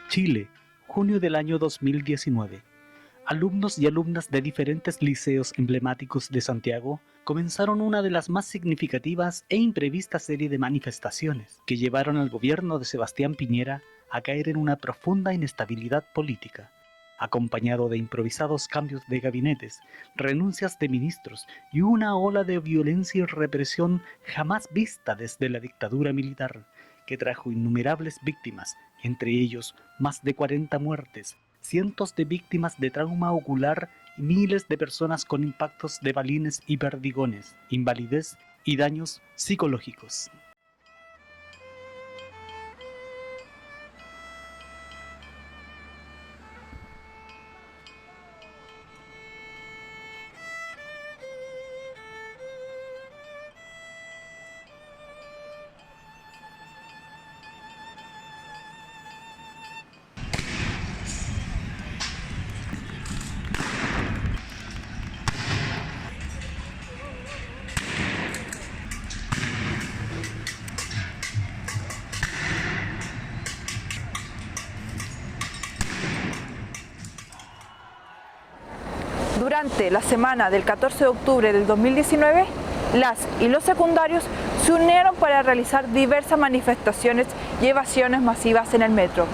Chile, junio del año 2019. Alumnos y alumnas de diferentes liceos emblemáticos de Santiago comenzaron una de las más significativas e imprevistas serie de manifestaciones que llevaron al gobierno de Sebastián Piñera a caer en una profunda inestabilidad política, acompañado de improvisados cambios de gabinetes, renuncias de ministros y una ola de violencia y represión jamás vista desde la dictadura militar, que trajo innumerables víctimas, entre ellos más de 40 muertes, cientos de víctimas de trauma ocular y miles de personas con impactos de balines y perdigones, invalidez y daños psicológicos. Durante la semana del 14 de octubre del 2019, las y los secundarios se unieron para realizar diversas manifestaciones y evasiones masivas en el metro.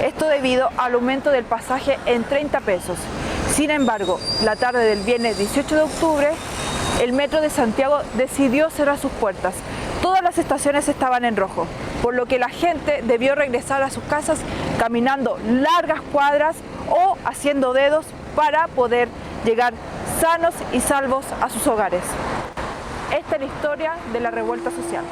Esto debido al aumento del pasaje en 30 pesos. Sin embargo, la tarde del viernes 18 de octubre, el metro de Santiago decidió cerrar sus puertas. Todas las estaciones estaban en rojo, por lo que la gente debió regresar a sus casas caminando largas cuadras o haciendo dedos para poder llegar sanos y salvos a sus hogares. Esta es la historia de la revuelta social.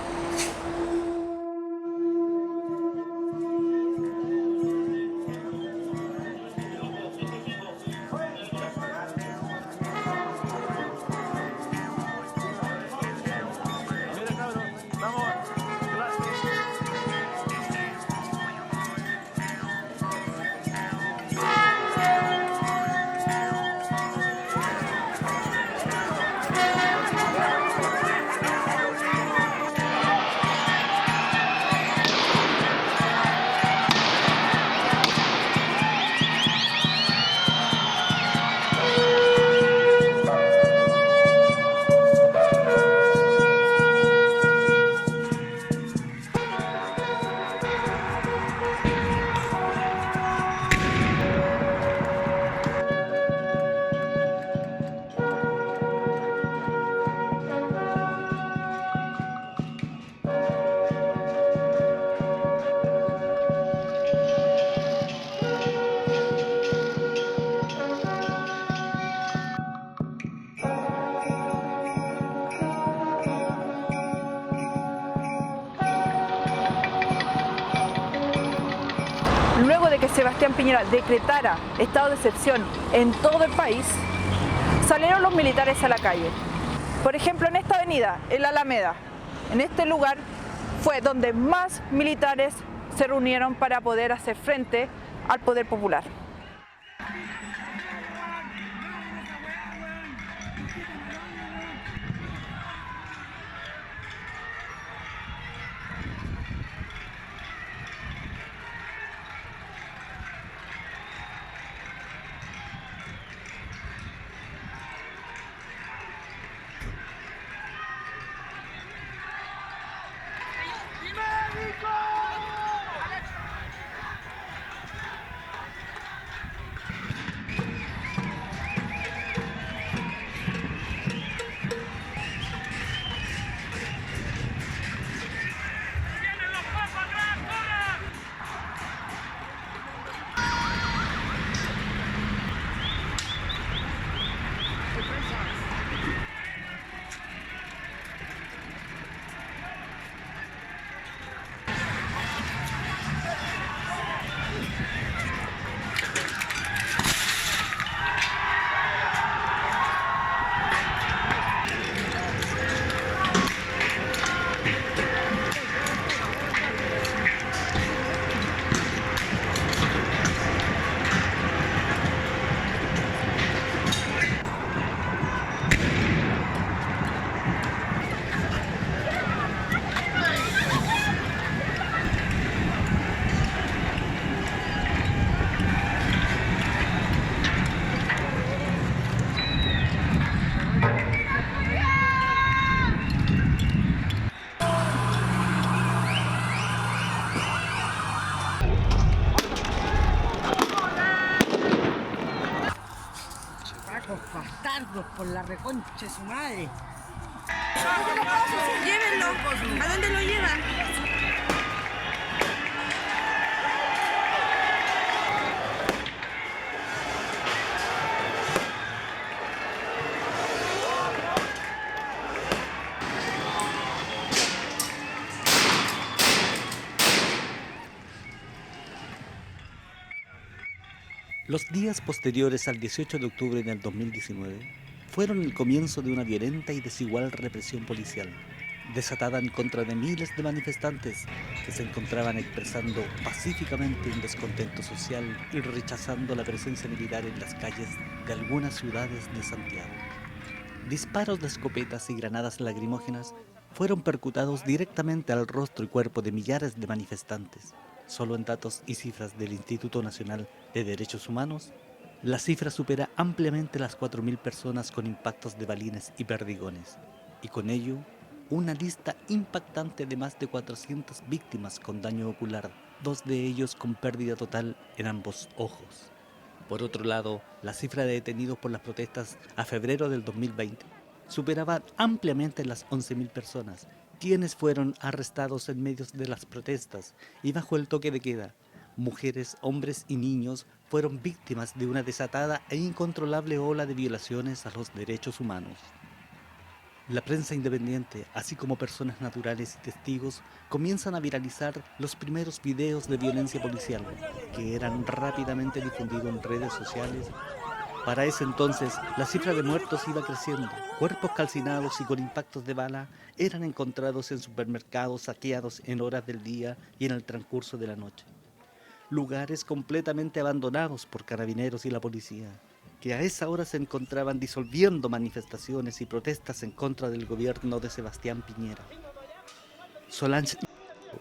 Luego de que Sebastián Piñera decretara estado de excepción en todo el país, salieron los militares a la calle. Por ejemplo, en esta avenida, en la Alameda, en este lugar fue donde más militares se reunieron para poder hacer frente al poder popular. por la reconcha de su madre. Llévenlo. ¿A dónde lo llevan? Los días posteriores al 18 de octubre del 2019 fueron el comienzo de una violenta y desigual represión policial, desatada en contra de miles de manifestantes que se encontraban expresando pacíficamente un descontento social y rechazando la presencia militar en las calles de algunas ciudades de Santiago. Disparos de escopetas y granadas lacrimógenas fueron percutados directamente al rostro y cuerpo de millares de manifestantes. Solo en datos y cifras del Instituto Nacional de Derechos Humanos, la cifra supera ampliamente las 4.000 personas con impactos de balines y perdigones, y con ello, una lista impactante de más de 400 víctimas con daño ocular, 2 de ellos con pérdida total en ambos ojos. Por otro lado, la cifra de detenidos por las protestas a febrero del 2020 superaba ampliamente las 11.000 personas, quienes fueron arrestados en medio de las protestas y bajo el toque de queda. Mujeres, hombres y niños fueron víctimas de una desatada e incontrolable ola de violaciones a los derechos humanos. La prensa independiente, así como personas naturales y testigos, comienzan a viralizar los primeros videos de violencia policial, que eran rápidamente difundidos en redes sociales. Para ese entonces, la cifra de muertos iba creciendo. Cuerpos calcinados y con impactos de bala eran encontrados en supermercados saqueados en horas del día y en el transcurso de la noche. Lugares completamente abandonados por carabineros y la policía, que a esa hora se encontraban disolviendo manifestaciones y protestas en contra del gobierno de Sebastián Piñera. Solange,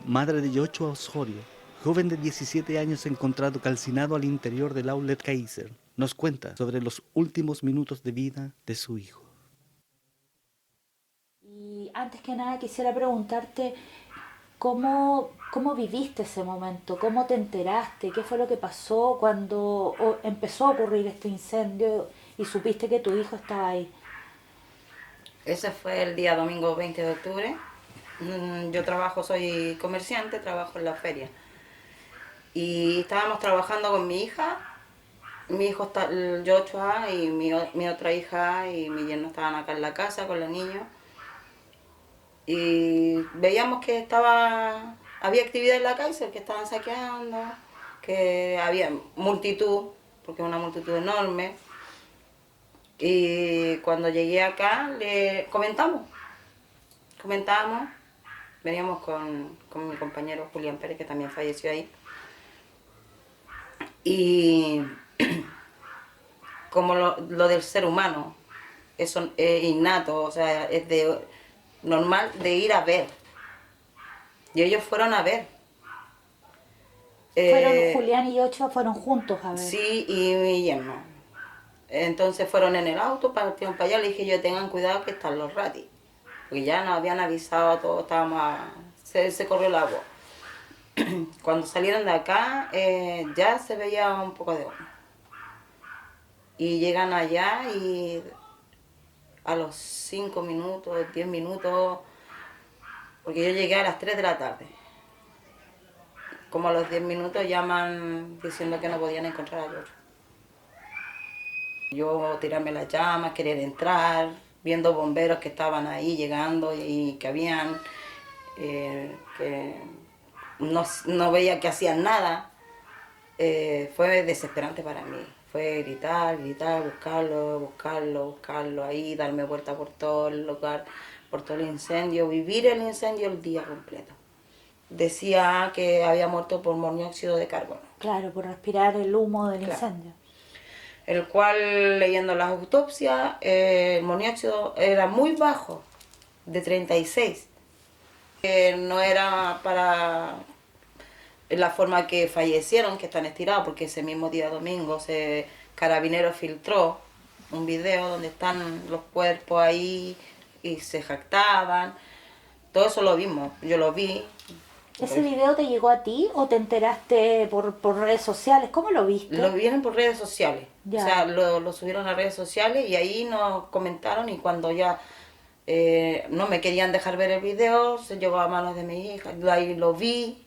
madre de Yoshua Osorio, joven de 17 años encontrado calcinado al interior del outlet Kaiser, nos cuenta sobre los últimos minutos de vida de su hijo. Y antes que nada quisiera preguntarte cómo viviste ese momento, cómo te enteraste, qué fue lo que pasó cuando empezó a ocurrir este incendio y supiste que tu hijo estaba ahí. Ese fue el día domingo 20 de octubre. Yo soy comerciante, trabajo en la feria. Y estábamos trabajando con mi hija. Mi hijo está, el Joshua y mi otra hija y mi yerno estaban acá en la casa con los niños. Y veíamos que había actividad en la Kaiser, que estaban saqueando, que había multitud, porque es una multitud enorme. Y cuando llegué acá, le comentamos, veníamos con mi compañero Julián Pérez, que también falleció ahí. Y como lo del ser humano, eso es innato, o sea, es normal de ir a ver. Y ellos fueron a ver. Julián y Ochoa fueron juntos a ver. Sí, y mi yerno. Entonces fueron en el auto, partieron para allá, le dije yo, tengan cuidado que están los ratis. Porque ya nos habían avisado, todos se corrió el agua. Cuando salieron de acá, ya se veía un poco de humo. Y llegan allá y a los 5 minutos, 10 minutos, porque yo llegué a las 3 de la tarde. Como a los 10 minutos llaman diciendo que no podían encontrar a Yoshua. Yo tirarme las llamas, querer entrar, viendo bomberos que estaban ahí llegando y que habían, que no veía que hacían nada. Fue desesperante para mí. Fue gritar, buscarlo ahí, darme vuelta por todo el lugar, por todo el incendio, vivir el incendio el día completo. Decía que había muerto por monóxido de carbono. Claro, por respirar el humo del incendio. El cual, leyendo las autopsias, el monóxido era muy bajo, de 36. No era para la forma que fallecieron, que están estirados, porque ese mismo día domingo Carabineros filtró un video donde están los cuerpos ahí y se jactaban. Todo eso lo vimos, yo lo vi, ¿Ese video te llegó a ti o te enteraste por redes sociales? ¿Cómo lo viste? Lo vieron por redes sociales. Ya. O sea, lo subieron a redes sociales y ahí nos comentaron, y cuando ya no me querían dejar ver el video, se llevó a manos de mi hija. Ahí lo vi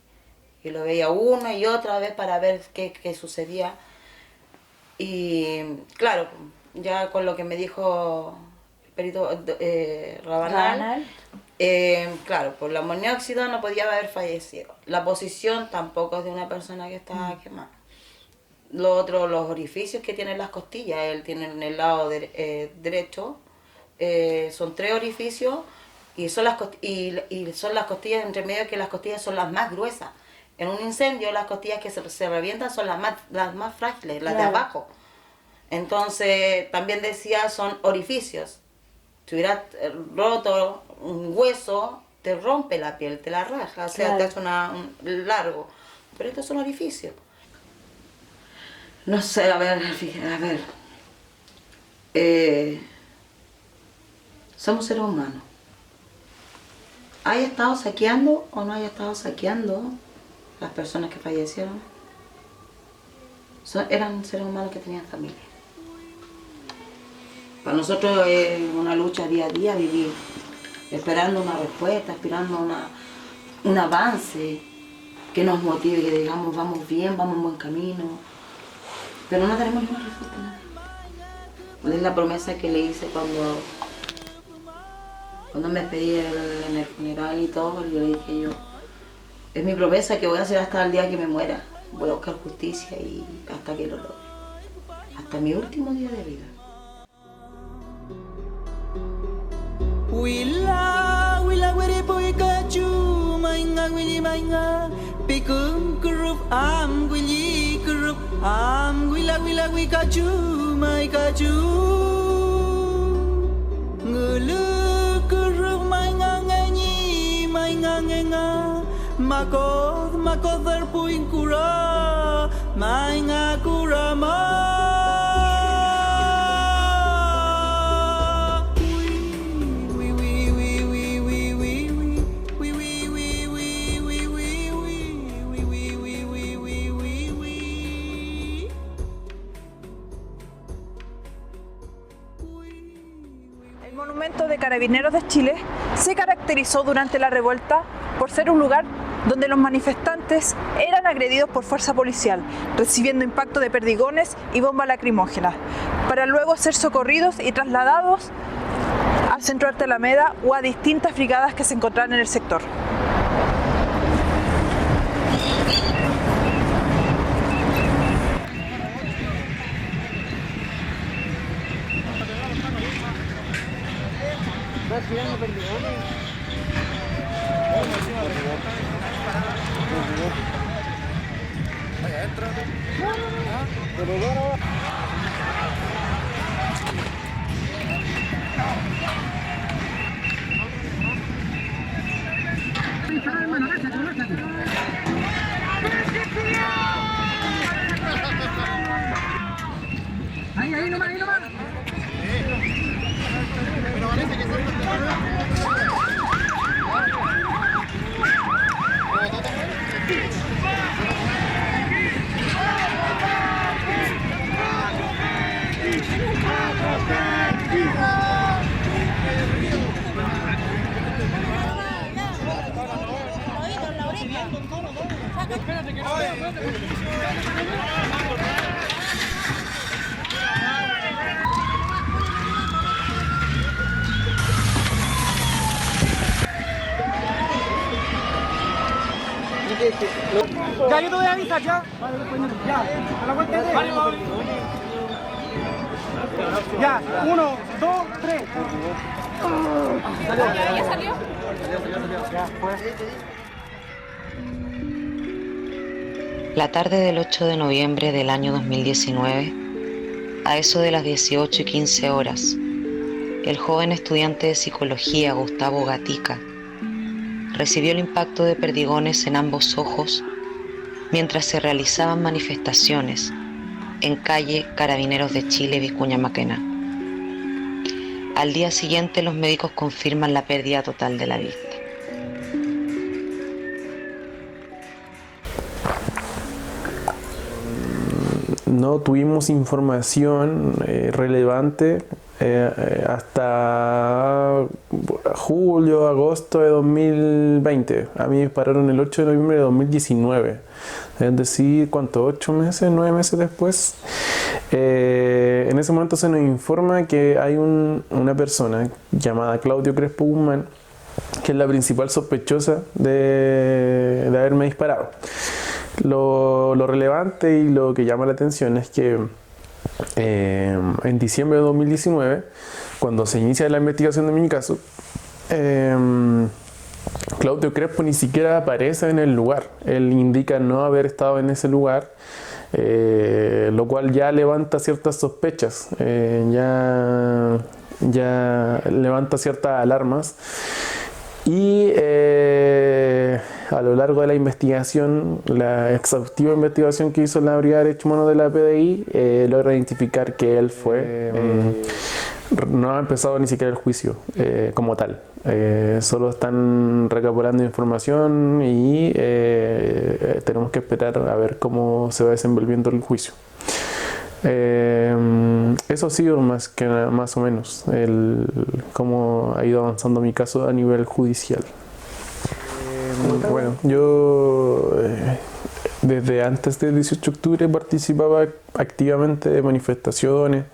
y lo veía una y otra vez para ver qué sucedía. Y claro, ya con lo que me dijo el perito Rabanal, claro, por la monóxido no podía haber fallecido. La posición tampoco es de una persona que está quemada. Lo otro, los orificios que tienen las costillas, él tiene en el lado derecho, son 3 orificios y son las costillas entre medio, que las costillas son las más gruesas. En un incendio las costillas que se revientan son las más frágiles, las de abajo. Entonces también decía, son orificios. Si hubiera roto un hueso, te rompe la piel, te la raja, o sea, te hace un largo. Pero estos son orificios. No sé, a ver. Somos seres humanos. ¿Haya estado saqueando o no haya estado saqueando las personas que fallecieron? Eran seres humanos que tenían familia. Para nosotros es una lucha día a día, vivir esperando una respuesta, esperando un avance que nos motive, que digamos vamos bien, vamos en buen camino. Pero no tenemos ninguna respuesta. Es la promesa que le hice cuando me despedí en el funeral y todo. Yo le dije es mi promesa que voy a hacer hasta el día que me muera. Voy a buscar justicia y hasta que lo logre. Hasta mi último día de vida. Wila wiri pui kaju mainga wili mainga pikum kurup am wili kurup am wila wi kaju mai kaju ngulu kurup mainga ngani mainga ngenga makod pui kura mainga kurama. El monumento de Carabineros de Chile se caracterizó durante la revuelta por ser un lugar donde los manifestantes eran agredidos por fuerza policial, recibiendo impacto de perdigones y bombas lacrimógenas, para luego ser socorridos y trasladados al Centro Arte Alameda o a distintas brigadas que se encontraban en el sector. Ahí nomás. Ya, yo te voy a avisar, ya. Ya, a la cuenta de tres. Ya, 1, 2, 3. ¿Ya salió? Ya, pues. La tarde del 8 de noviembre del año 2019, a eso de las 18:15 horas, el joven estudiante de psicología Gustavo Gatica recibió el impacto de perdigones en ambos ojos mientras se realizaban manifestaciones en calle Carabineros de Chile, Vicuña Maquena. Al día siguiente los médicos confirman la pérdida total de la vista. no tuvimos información relevante hasta julio, agosto de 2020. A mí me dispararon el 8 de noviembre de 2019. Es decir, ¿cuánto? 8 meses, 9 meses después. En ese momento se nos informa que hay una persona llamada Claudio Crespo Guzmán, que es la principal sospechosa de haberme disparado. Lo relevante y lo que llama la atención es que en diciembre de 2019, cuando se inicia la investigación de mi caso, Claudio Crespo ni siquiera aparece en el lugar. Él indica no haber estado en ese lugar, lo cual ya levanta ciertas sospechas, ya levanta ciertas alarmas. Y a lo largo de la investigación, la exhaustiva investigación que hizo la Brigada de Derechos Humanos de la PDI, logra identificar que él fue. No ha empezado ni siquiera el juicio como tal. Solo están recopilando información y tenemos que esperar a ver cómo se va desenvolviendo el juicio. Eso ha sido más o menos cómo ha ido avanzando mi caso a nivel judicial. Bueno, yo desde antes del 18 de octubre participaba activamente de manifestaciones.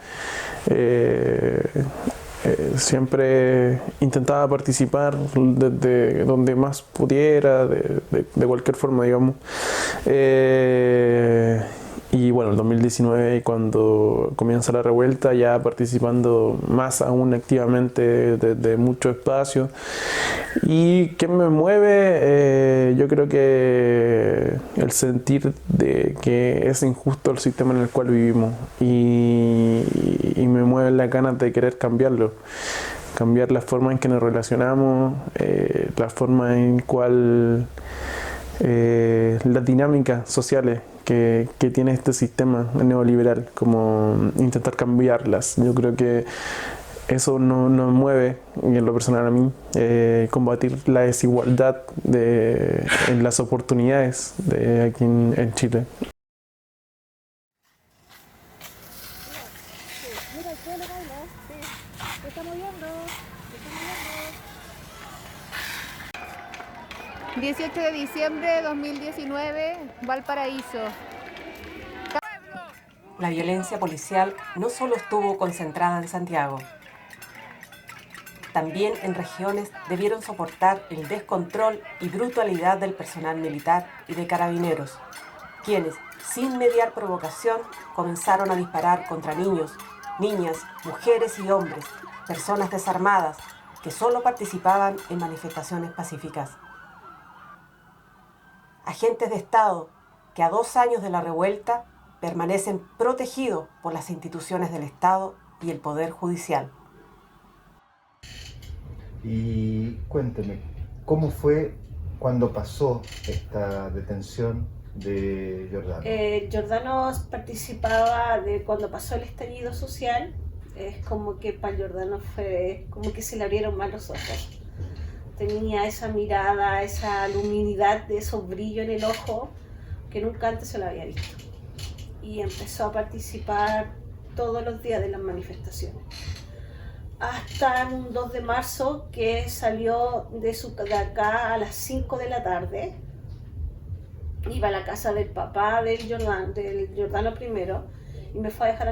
Siempre intentaba participar desde donde más pudiera, de cualquier forma, digamos. Y bueno, el 2019, cuando comienza la revuelta, ya participando más aún activamente desde muchos espacios. ¿Y qué me mueve? Yo creo que el sentir de que es injusto el sistema en el cual vivimos y me mueven las ganas de querer cambiarlo. Cambiar la forma en que nos relacionamos, la forma en cual las dinámicas sociales que tiene este sistema neoliberal, como intentar cambiarlas. Yo creo que eso nos mueve, y en lo personal a mí, combatir la desigualdad en las oportunidades aquí en Chile. Mira, el suelo baila, sí, se está moviendo, 18 de diciembre de 2019, Valparaíso. La violencia policial no solo estuvo concentrada en Santiago. También en regiones debieron soportar el descontrol y brutalidad del personal militar y de carabineros, quienes, sin mediar provocación, comenzaron a disparar contra niños, niñas, mujeres y hombres, personas desarmadas, que solo participaban en manifestaciones pacíficas. Agentes de Estado que a 2 años de la revuelta permanecen protegidos por las instituciones del Estado y el Poder Judicial. Y cuénteme, ¿cómo fue cuando pasó esta detención de Giordano? Giordano participaba de cuando pasó el estallido social. Es como que para Giordano fue como que se le abrieron más los ojos. Tenía esa mirada, esa luminidad, esos brillos en el ojo que nunca antes se lo había visto. Y empezó a participar todos los días de las manifestaciones. Hasta un 2 de marzo que salió de acá a las 5 de la tarde. Iba a la casa del papá del Giordano primero y me fue a dejar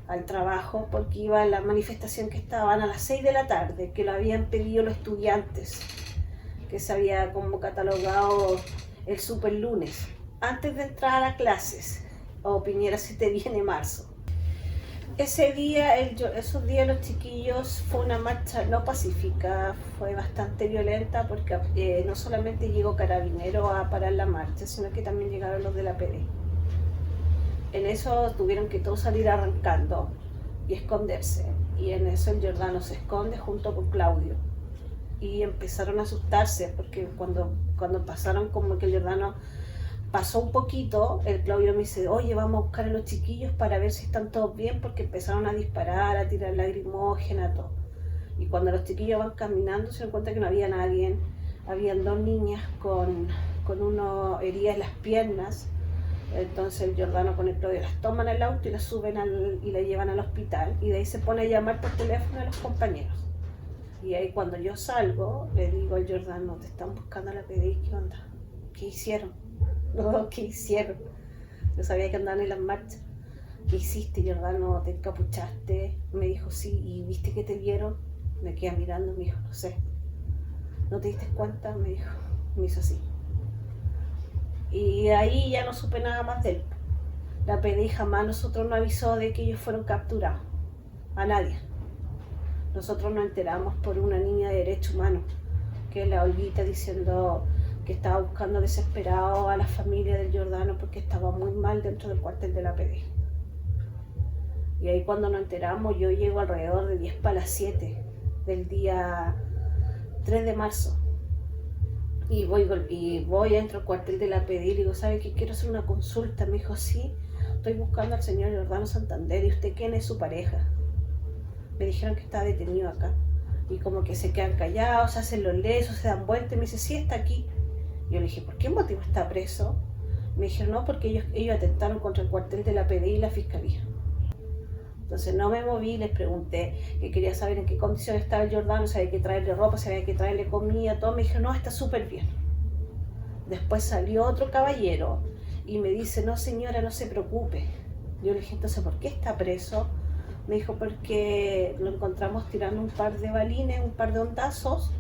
al trabajo porque iba a la manifestación que estaban a las 6 de la tarde, que lo habían pedido los estudiantes, que se había como catalogado el super lunes, antes de entrar a clases, o Piñera si te viene marzo. Ese día, esos días los chiquillos, fue una marcha no pacífica, fue bastante violenta porque no solamente llegó Carabineros a parar la marcha, sino que también llegaron los de la PD. En eso tuvieron que todos salir arrancando y esconderse. Y en eso el Giordano se esconde junto con Claudio. Y empezaron a asustarse porque cuando pasaron como que el Giordano pasó un poquito, el Claudio me dice, oye, vamos a buscar a los chiquillos para ver si están todos bien, porque empezaron a disparar, a tirar lacrimógena, todo. Y cuando los chiquillos van caminando se dan cuenta que no había nadie. Habían 2 niñas con unas heridas en las piernas Entonces el Giordano con el Claudio las toman al auto y las suben y la llevan al hospital, y de ahí se pone a llamar por teléfono a los compañeros. Y ahí cuando yo salgo, le digo al Giordano, te están buscando a la PDI, ¿qué onda? ¿Qué hicieron? No, ¿qué hicieron? Yo sabía que andaban en las marchas. ¿Qué hiciste, Giordano? ¿Te encapuchaste? Me dijo, sí. ¿Y viste que te vieron? Me quedé mirando, me dijo, no sé. ¿No te diste cuenta? Me dijo, me hizo así. Y ahí ya no supe nada más de él. La PDI jamás nosotros nos avisó de que ellos fueron capturados. A nadie. Nosotros nos enteramos por una niña de Derechos Humanos, que es la Olguita, diciendo que estaba buscando desesperado a la familia del Giordano porque estaba muy mal dentro del cuartel de la PDI. Y ahí cuando nos enteramos, yo llego alrededor de 10 para las 7 del día 3 de marzo. Y voy, entro al cuartel de la PDI y le digo, ¿sabe qué? Quiero hacer una consulta. Me dijo, sí, estoy buscando al señor Giordano Santander. ¿Y usted quién es su pareja? Me dijeron que está detenido acá. Y como que se quedan callados, se hacen los lesos, se dan vueltas. Y me dice, sí, está aquí. Yo le dije, ¿por qué motivo está preso? Me dijeron, no, porque ellos atentaron contra el cuartel de la PDI y la Fiscalía. Entonces no me moví, les pregunté que quería saber en qué condiciones estaba el Giordano, si había que traerle ropa, si había que traerle comida, todo. Me dijeron, no, está súper bien. Después salió otro caballero y me dice, no señora, no se preocupe. Yo le dije, entonces, ¿por qué está preso? Me dijo, porque lo encontramos tirando un par de balines, un par de hondazos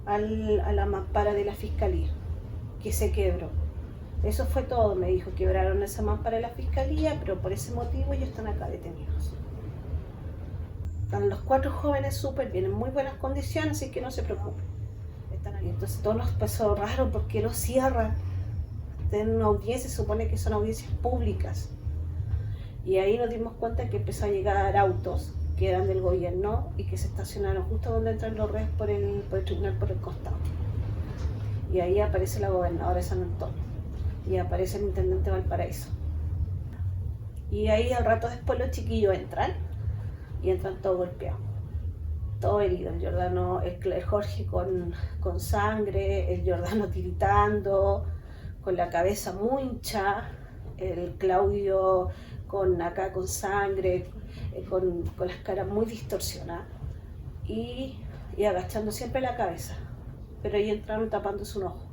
a la mampara de la Fiscalía, que se quebró. Eso fue todo, me dijo, quebraron esa mampara de la Fiscalía, pero por ese motivo ellos están acá detenidos. Están los 4 jóvenes súper bien, en muy buenas condiciones, así que no se preocupen. Están ahí. Entonces todo nos pasó raro porque lo cierran. Tienen una audiencia, se supone que son audiencias públicas. Y ahí nos dimos cuenta que empezó a llegar autos que eran del gobierno y que se estacionaron justo donde entran los reos por el tribunal por el costado. Y ahí aparece la gobernadora de San Antonio y aparece el intendente Valparaíso. Y ahí al rato después los chiquillos entran y entran todos golpeados, todos heridos. El Giordano, el Jorge con sangre, el Giordano tiritando, con la cabeza muy hinchada, el Claudio acá con sangre, con las caras muy distorsionadas y agachando siempre la cabeza. Pero ahí entraron tapándose un ojo,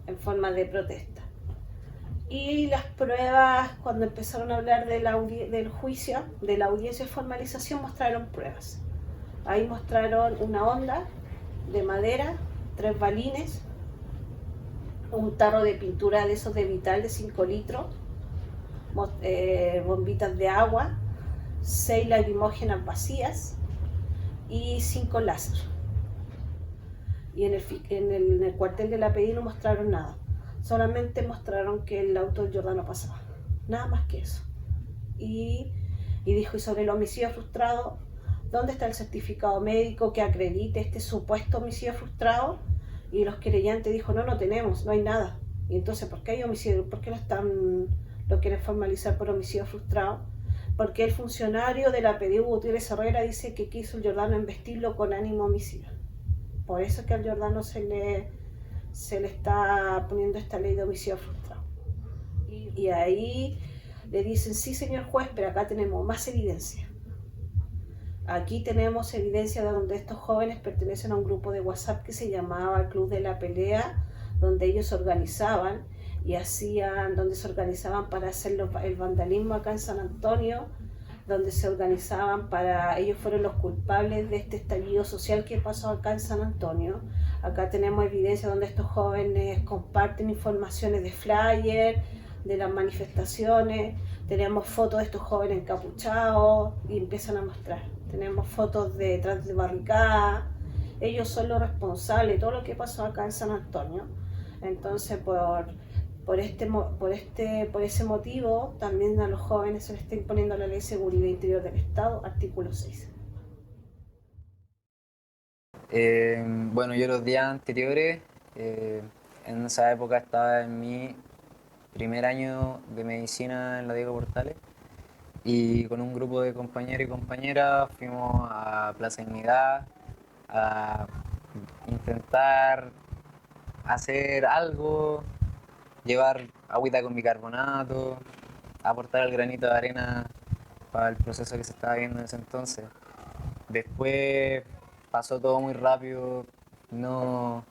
en forma de protesta. Y las pruebas, cuando empezaron a hablar del juicio, de la audiencia de formalización, mostraron pruebas. Ahí mostraron una honda de madera, 3 balines, un tarro de pintura de esos de Vital de 5 litros, bombitas de agua, 6 lacrimógenas vacías y 5 láser. Y en el cuartel de la PDI no mostraron nada, solamente mostraron que el auto del Giordano pasaba, nada más que eso. Y dijo, y sobre el homicidio frustrado, ¿dónde está el certificado médico que acredite este supuesto homicidio frustrado? Y los querellantes dijo, no tenemos, no hay nada. Y entonces, ¿por qué hay homicidio? ¿Por qué lo quieren formalizar por homicidio frustrado? Porque el funcionario de la PDI, Gutiérrez Herrera, dice que quiso el Giordano embestirlo con ánimo homicida. Por eso es que al Giordano se le está poniendo esta ley de homicidio frustrado. Y ahí le dicen, sí señor juez, pero acá tenemos más evidencia. Aquí tenemos evidencia de donde estos jóvenes pertenecen a un grupo de WhatsApp que se llamaba el Club de la Pelea, donde ellos se organizaban donde se organizaban para hacer el vandalismo acá en San Antonio, donde se organizaban ellos fueron los culpables de este estallido social que pasó acá en San Antonio. Acá tenemos evidencia donde estos jóvenes comparten informaciones de flyer, de las manifestaciones, tenemos fotos de estos jóvenes encapuchados y empiezan a mostrar. Tenemos fotos detrás de barricadas, ellos son los responsables de todo lo que pasó acá en San Antonio. Entonces por ese motivo también a los jóvenes se les está imponiendo la Ley de Seguridad Interior del Estado, artículo 6. Bueno, yo los días anteriores, en esa época estaba en mi primer año de medicina en la Diego Portales y con un grupo de compañeros y compañeras fuimos a Plaza Dignidad a intentar hacer algo, llevar agüita con bicarbonato, aportar el granito de arena para el proceso que se estaba viendo en ese entonces. Después pasó todo muy rápido, no,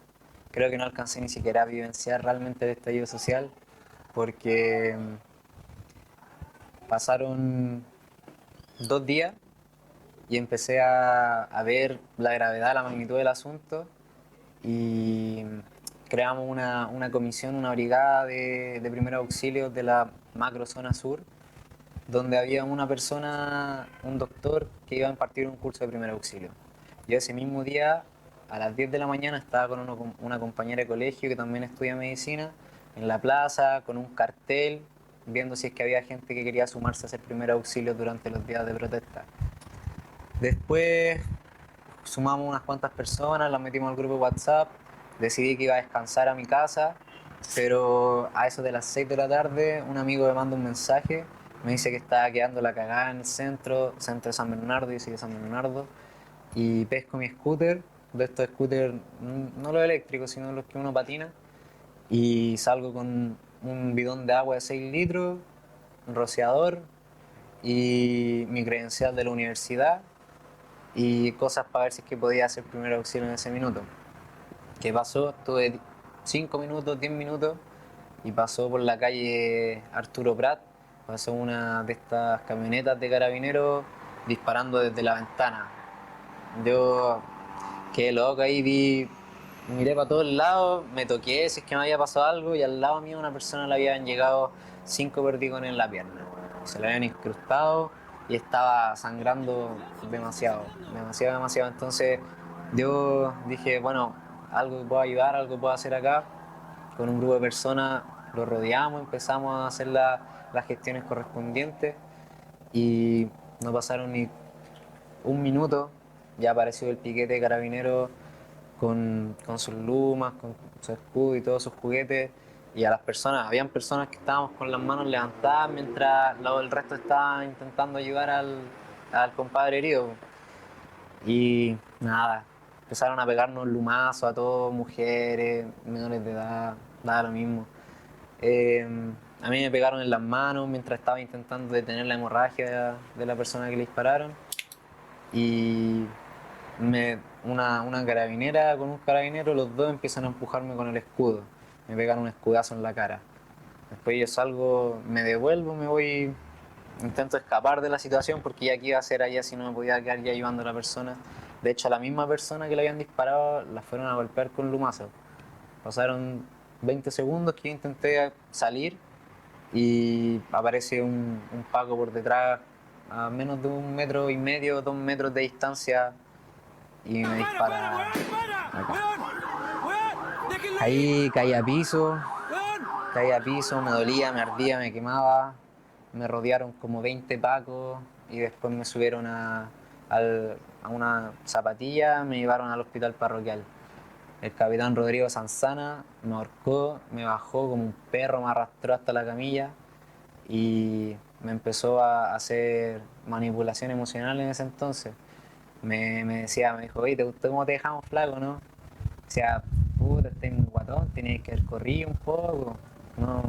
creo que no alcancé ni siquiera a vivenciar realmente el estallido social, porque pasaron 2 días y empecé a ver la gravedad, la magnitud del asunto, y creamos una comisión, una brigada de primeros auxilios de la macro zona sur, donde había una persona, un doctor, que iba a impartir un curso de primer auxilio. Yo ese mismo día, a las 10 de la mañana, estaba con una compañera de colegio que también estudia medicina, en la plaza, con un cartel, viendo si es que había gente que quería sumarse a hacer primer auxilio durante los días de protesta. Después sumamos unas cuantas personas, las metimos al grupo de WhatsApp, decidí que iba a descansar a mi casa, pero a eso de las 6 de la tarde un amigo me manda un mensaje, me dice que estaba quedando la cagada en el centro de San Bernardo, yo soy de San Bernardo, y pesco mi scooter, de estos scooters, no los eléctricos, sino los que uno patina, y salgo con un bidón de agua de 6 litros, un rociador y mi credencial de la universidad y cosas para ver si es que podía hacer primer auxilio en ese minuto. ¿Qué pasó? Estuve 5 minutos, 10 minutos y pasó por la calle Arturo Prat, pasó una de estas camionetas de carabineros disparando desde la ventana. Yo quedé loco ahí, miré para todos lados, me toqué si es que me había pasado algo y al lado mío una persona le habían llegado 5 perdigones en la pierna. Se le habían incrustado y estaba sangrando demasiado. Entonces yo dije, bueno, algo que puedo ayudar, algo que puedo hacer acá. Con un grupo de personas lo rodeamos, empezamos a hacer las gestiones correspondientes y no pasaron ni un minuto, ya apareció el piquete de carabineros con sus lumas, con su escudo y todos sus juguetes, y a las personas, habían personas que estábamos con las manos levantadas mientras el resto estaba intentando ayudar al compadre herido. Y nada, empezaron a pegarnos lumazos a todos, mujeres, menores de edad, nada lo mismo. A mí me pegaron en las manos mientras estaba intentando detener la hemorragia de la persona que le dispararon. Y una carabinera con un carabinero, los dos empiezan a empujarme con el escudo. Me pegan un escudazo en la cara. Después yo salgo, me devuelvo, me voy, intento escapar de la situación porque ya que iba a hacer allá si no me podía quedar ya ayudando a la persona. De hecho, a la misma persona que le habían disparado la fueron a golpear con lumazo. Pasaron 20 segundos que yo intenté salir y aparece un Paco por detrás a menos de 1,5 metros, 2 metros de distancia y me dispara acá. Ahí caí a piso, me dolía, me ardía, me quemaba, me rodearon como 20 pacos y después me subieron a una zapatilla, me llevaron al hospital parroquial. El capitán Rodrigo Sanzana me ahorcó, me bajó como un perro, me arrastró hasta la camilla y me empezó a hacer manipulación emocional en ese entonces. Me dijo, oye, ¿te gustó cómo te dejamos flaco, no? Decía, puta, estás muy guatón, tenías que haber corrido un poco, no,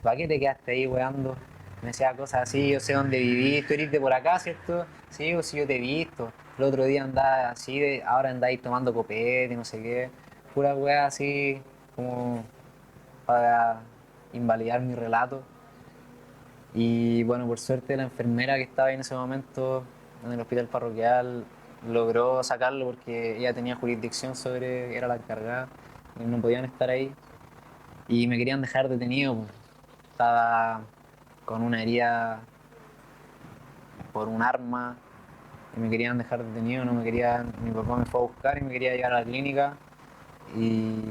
¿para qué te quedaste ahí weando? Me decía cosas así, yo sé dónde vivís, tú eres de por acá, ¿cierto? Sí, pues sí, yo te he visto. El otro día andaba así, ahora andáis tomando copete, no sé qué, pura wea así, como para invalidar mi relato. Y bueno, por suerte la enfermera que estaba ahí en ese momento en el hospital parroquial logró sacarlo porque ella tenía jurisdicción sobre, era la encargada, y no podían estar ahí. Y me querían dejar detenido, pues. Estaba con una herida por un arma y me querían dejar detenido, no me querían, mi papá me fue a buscar y me quería llevar a la clínica y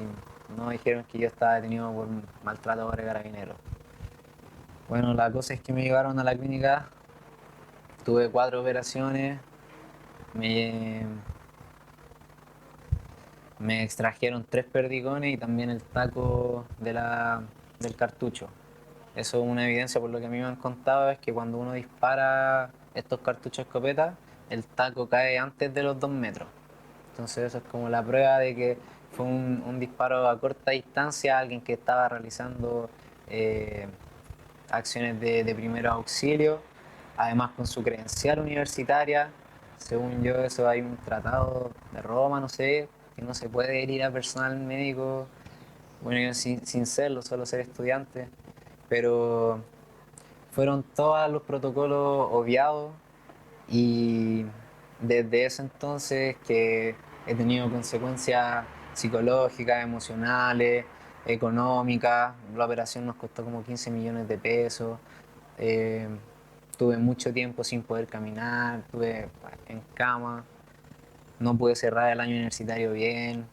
no dijeron que yo estaba detenido por maltrato de carabineros. Bueno, la cosa es que me llevaron a la clínica, tuve 4 operaciones, me extrajeron 3 perdigones y también el taco del cartucho. Eso es una evidencia, por lo que a mí me han contado, es que cuando uno dispara estos cartuchos de escopeta, el taco cae antes de los 2 metros. Entonces eso es como la prueba de que fue un disparo a corta distancia a alguien que estaba realizando acciones de primeros auxilios, además con su credencial universitaria. Según yo, eso hay un tratado de Roma, no sé, que no se puede herir a personal médico, bueno, yo sin serlo, solo ser estudiante, pero fueron todos los protocolos obviados y desde ese entonces que he tenido consecuencias psicológicas, emocionales, económicas. La operación nos costó como 15 millones de pesos. Tuve mucho tiempo sin poder caminar, estuve en cama, no pude cerrar el año universitario bien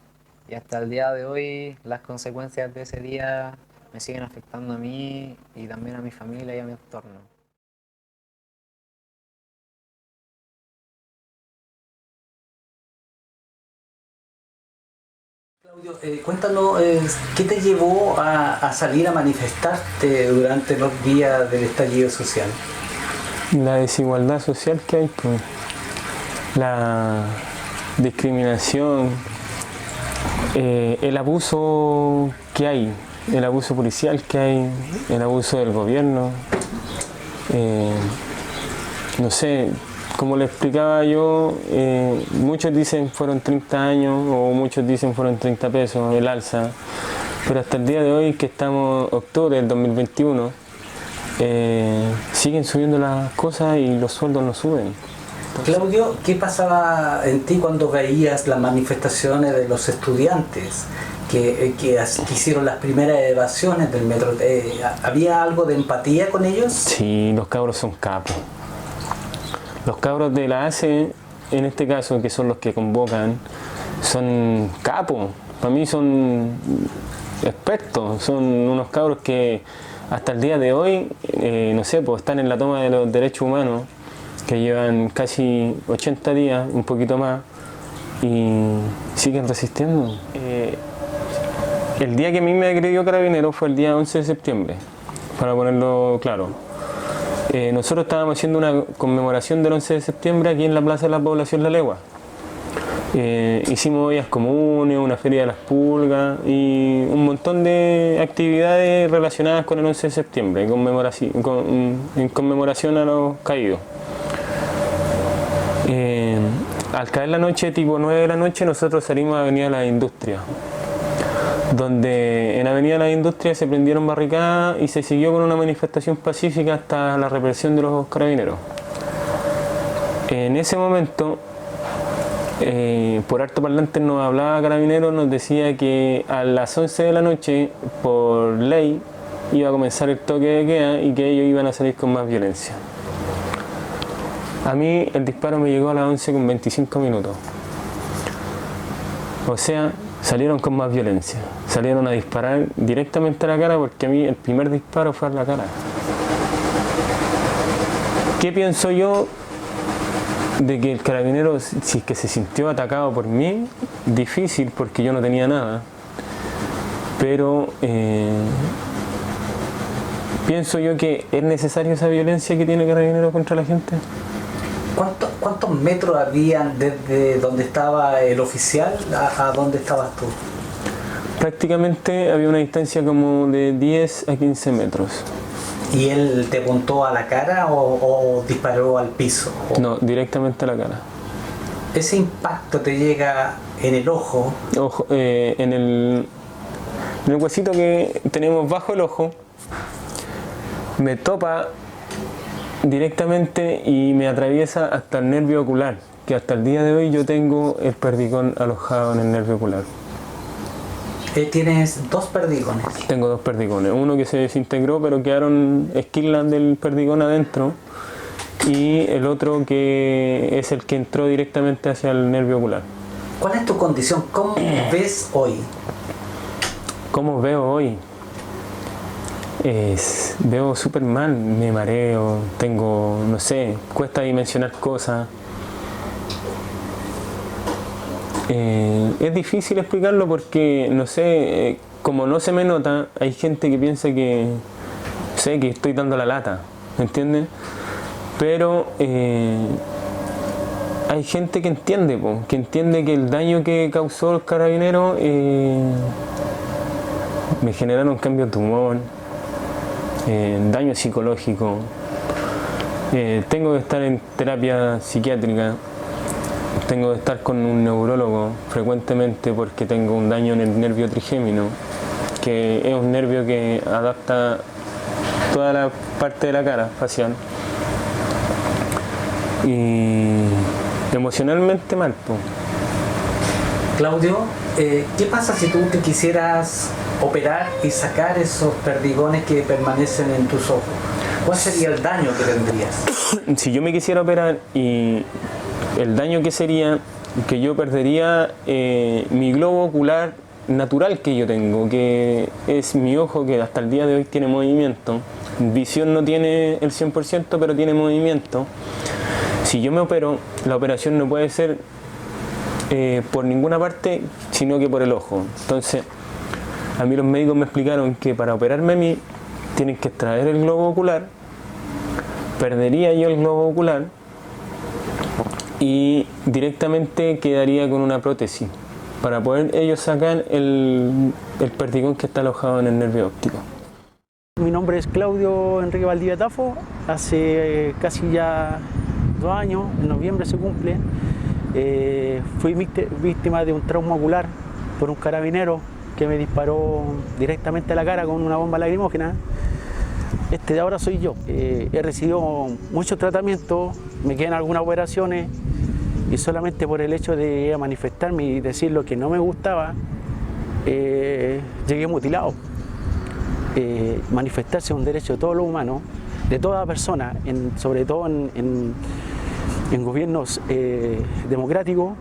y hasta el día de hoy las consecuencias de ese día me siguen afectando a mí y también a mi familia y a mi entorno. Claudio, cuéntanos, ¿qué te llevó a salir a manifestarte durante los días del estallido social? La desigualdad social que hay, pues, la discriminación, el abuso que hay, el abuso policial que hay, el abuso del gobierno. No sé, como le explicaba yo, muchos dicen fueron 30 años o muchos dicen fueron 30 pesos el alza, pero hasta el día de hoy, que estamos octubre del 2021, siguen subiendo las cosas y los sueldos no suben. Claudio, ¿qué pasaba en ti cuando veías las manifestaciones de los estudiantes que hicieron las primeras evasiones del metro? ¿Había algo de empatía con ellos? Sí, los cabros son capos. Los cabros de la ACE, en este caso, que son los que convocan, son capos. Para mí son expertos, son unos cabros que hasta el día de hoy, no sé, pues están en la toma de los derechos humanos, que llevan casi 80 días, un poquito más, y siguen resistiendo. El día que a mí me agredió Carabineros fue el día 11 de septiembre, para ponerlo claro. Nosotros estábamos haciendo una conmemoración del 11 de septiembre aquí en la Plaza de la Población La Legua. Hicimos ollas comunes, una feria de las pulgas y un montón de actividades relacionadas con el 11 de septiembre, en conmemoración a los caídos. Al caer la noche, tipo 9 de la noche, nosotros salimos a Avenida Las Industrias, donde en Avenida Las Industrias se prendieron barricadas y se siguió con una manifestación pacífica hasta la represión de los carabineros. En ese momento, por altoparlantes nos hablaba Carabineros, nos decía que a las 11 de la noche, por ley, iba a comenzar el toque de queda y que ellos iban a salir con más violencia. A mí el disparo me llegó a las 11 con 25 minutos. O sea, salieron con más violencia. Salieron a disparar directamente a la cara porque a mí el primer disparo fue a la cara. ¿Qué pienso yo? De que el carabinero, si es que se sintió atacado por mí, difícil porque yo no tenía nada. Pero pienso yo que es necesaria esa violencia que tiene Carabineros contra la gente. ¿Cuántos metros habían desde donde estaba el oficial a donde estabas tú? Prácticamente había una distancia como de 10 a 15 metros. ¿Y él te apuntó a la cara o disparó al piso? No, directamente a la cara. ¿Ese impacto te llega en el ojo? En el huesito que tenemos bajo el ojo, me topa directamente y me atraviesa hasta el nervio ocular, que hasta el día de hoy yo tengo el perdigón alojado en el nervio ocular. ¿Tienes dos perdigones? Tengo dos perdigones, uno que se desintegró pero quedaron esquirlas del perdigón adentro y el otro que es el que entró directamente hacia el nervio ocular. ¿Cuál es tu condición? ¿Cómo ves hoy? ¿Cómo veo hoy? Veo súper mal, me mareo, tengo, no sé, cuesta dimensionar cosas. Es difícil explicarlo porque, no sé, como no se me nota, hay gente que piensa que, sé, que estoy dando la lata, ¿me entiendes? Pero hay gente que entiende, que entiende que el daño que causó el carabinero me generaron cambios de humor. daño psicológico. Tengo que estar en terapia psiquiátrica, tengo que estar con un neurólogo frecuentemente porque tengo un daño en el nervio trigémino, que es un nervio que adapta toda la parte de la cara facial. Y emocionalmente mal, po. Claudio, ¿qué pasa si tú te quisieras operar y sacar esos perdigones que permanecen en tus ojos? ¿Cuál sería el daño que tendrías? Si yo me quisiera operar, y el daño que sería que yo perdería mi globo ocular natural que yo tengo, que es mi ojo, que hasta el día de hoy tiene movimiento. Visión no tiene el 100%, pero tiene movimiento. Si yo me opero, la operación no puede ser por ninguna parte, sino que por el ojo. Entonces, a mí los médicos me explicaron que para operarme a mí, tienen que extraer el globo ocular, perdería yo el globo ocular y directamente quedaría con una prótesis para poder ellos sacar el perdigón que está alojado en el nervio óptico. Mi nombre es Claudio Enrique Valdivia Tafo. Hace casi ya 2 años, en noviembre se cumple, fui víctima de un trauma ocular por un carabinero que me disparó directamente a la cara con una bomba lacrimógena. Este de ahora soy yo. He recibido muchos tratamientos, me quedan algunas operaciones y solamente por el hecho de ir a manifestarme y decir lo que no me gustaba, llegué mutilado. Manifestarse es un derecho de todos los humanos, de toda persona, sobre todo en gobiernos democráticos,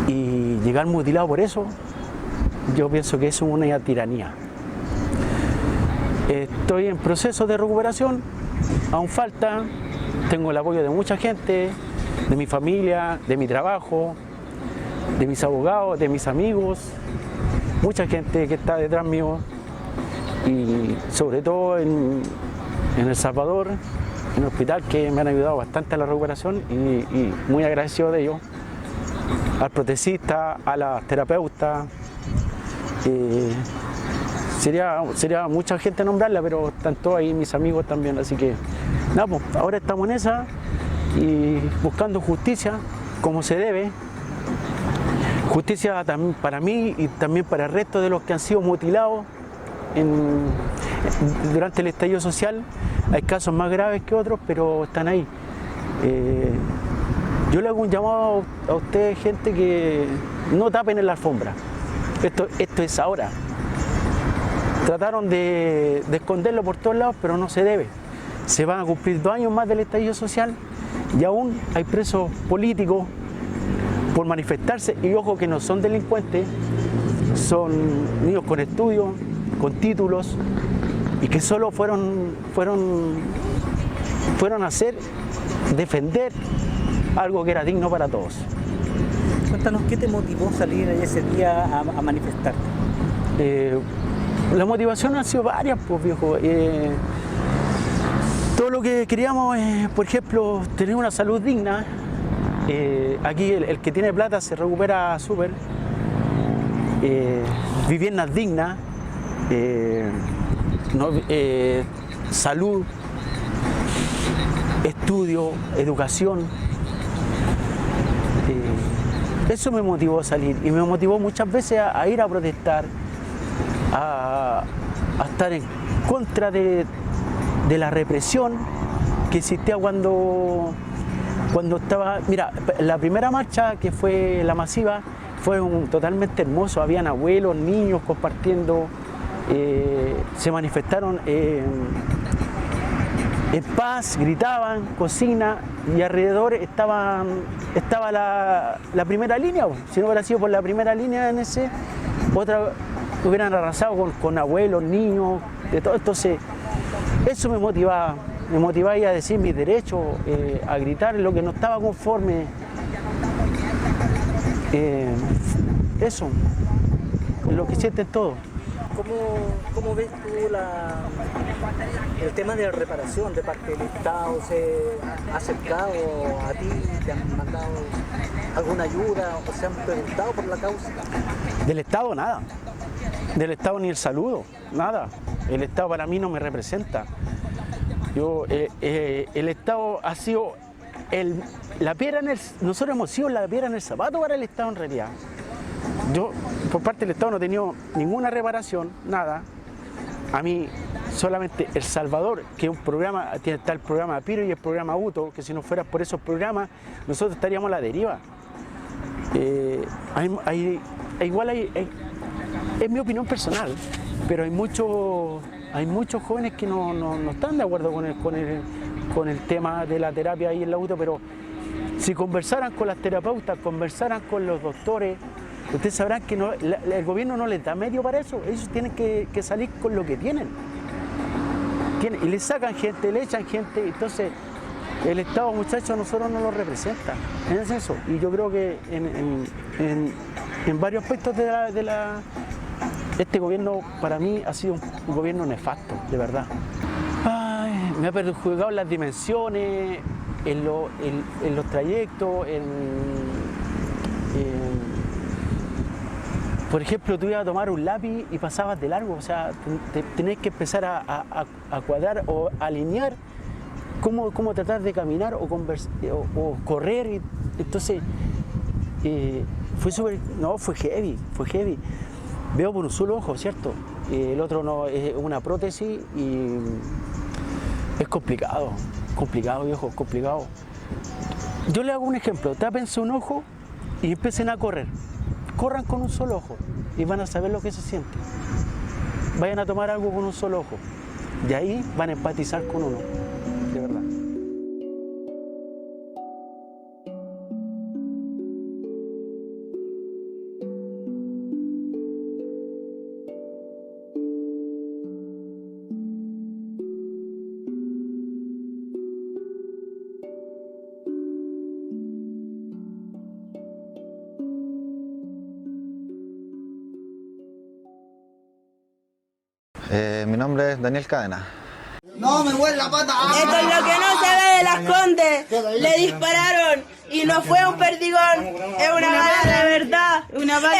y llegar mutilado por eso, yo pienso que eso es una tiranía. Estoy en proceso de recuperación, aún falta, tengo el apoyo de mucha gente, de mi familia, de mi trabajo, de mis abogados, de mis amigos, mucha gente que está detrás mío, y sobre todo en El Salvador, en el hospital, que me han ayudado bastante a la recuperación y muy agradecido de ellos, al protecista, a la terapeuta. Sería mucha gente nombrarla, pero están todos ahí mis amigos también, así que nada, pues, ahora estamos en esa y buscando justicia como se debe, justicia también para mí y también para el resto de los que han sido mutilados durante el estallido social. Hay casos más graves que otros, pero están ahí. Yo le hago un llamado a ustedes, gente, que no tapen en la alfombra. Esto es ahora. Trataron de esconderlo por todos lados, pero no se debe. Se van a cumplir 2 años más del estallido social y aún hay presos políticos por manifestarse, y ojo que no son delincuentes, son niños con estudios, con títulos, y que solo fueron a defender algo que era digno para todos. Cuéntanos, ¿qué te motivó salir ese día a manifestarte? La motivación han sido varias, pues, viejo. Todo lo que queríamos es, por ejemplo, tener una salud digna. Aquí el que tiene plata se recupera súper. Viviendas dignas, salud, estudio, educación. Eso me motivó a salir y me motivó muchas veces a ir a protestar, a estar en contra de la represión que existía cuando estaba... Mira, la primera marcha, que fue la masiva, fue totalmente hermoso. Habían abuelos, niños compartiendo, se manifestaron en paz, gritaban, cocina, y alrededor estaba la primera línea. Si no hubiera sido por la primera línea hubieran arrasado con abuelos, niños, de todo. Entonces, eso me motivaba a decir mis derechos, a gritar lo que no estaba conforme. Eso es lo que sienten todos. ¿Cómo ves tú el tema de la reparación de parte del Estado? ¿Se ha acercado a ti? ¿Te han mandado alguna ayuda o se han preguntado por la causa? Del Estado nada. Del Estado ni el saludo, nada. El Estado para mí no me representa. El Estado ha sido la piedra nosotros hemos sido la piedra en el zapato para el Estado en realidad. Yo, por parte del Estado, no he tenido ninguna reparación, nada. A mí, solamente El Salvador, que es un programa, está el programa Piro y el programa UTO, que si no fuera por esos programas, nosotros estaríamos a la deriva. Es mi opinión personal, pero hay muchos jóvenes que no están de acuerdo con el tema de la terapia ahí en la UTO, pero si conversaran con las terapeutas, conversaran con los doctores, ustedes sabrán que el gobierno no les da medio para eso. Ellos tienen que salir con lo que tienen. Y le sacan gente, le echan gente. Entonces, el Estado, muchachos, a nosotros no lo representa. Es eso. Y yo creo que en varios aspectos este gobierno, para mí, ha sido un gobierno nefasto, de verdad. Ay, me ha perjudicado en las dimensiones, en los trayectos, por ejemplo, tú ibas a tomar un lápiz y pasabas de largo, o sea, tenés que empezar a cuadrar o alinear cómo tratar de caminar o correr. Entonces, fue heavy. Veo por un solo ojo, ¿cierto? El otro no, es una prótesis y es complicado, viejo, complicado. Yo le hago un ejemplo, tápense un ojo y empiecen a correr. Corran con un solo ojo y van a saber lo que se siente. Vayan a tomar algo con un solo ojo y ahí van a empatizar con uno, de verdad. Mi nombre es Daniel Cadena. No, me mueve la pata. Esto es lo que no se ve de Las Condes. Le dispararon y no fue un perdigón. Es una bala de verdad.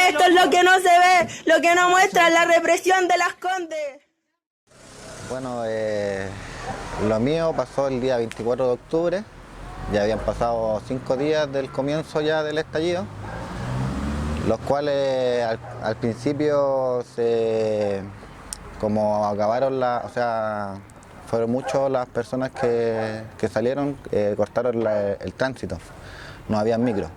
Esto es lo que no se ve, lo que no muestra la represión de Las Condes. Bueno, lo mío pasó el día 24 de octubre. Ya habían pasado 5 días del comienzo ya del estallido, los cuales al principio como acabaron fueron muchas las personas que salieron, cortaron el tránsito, no había micro.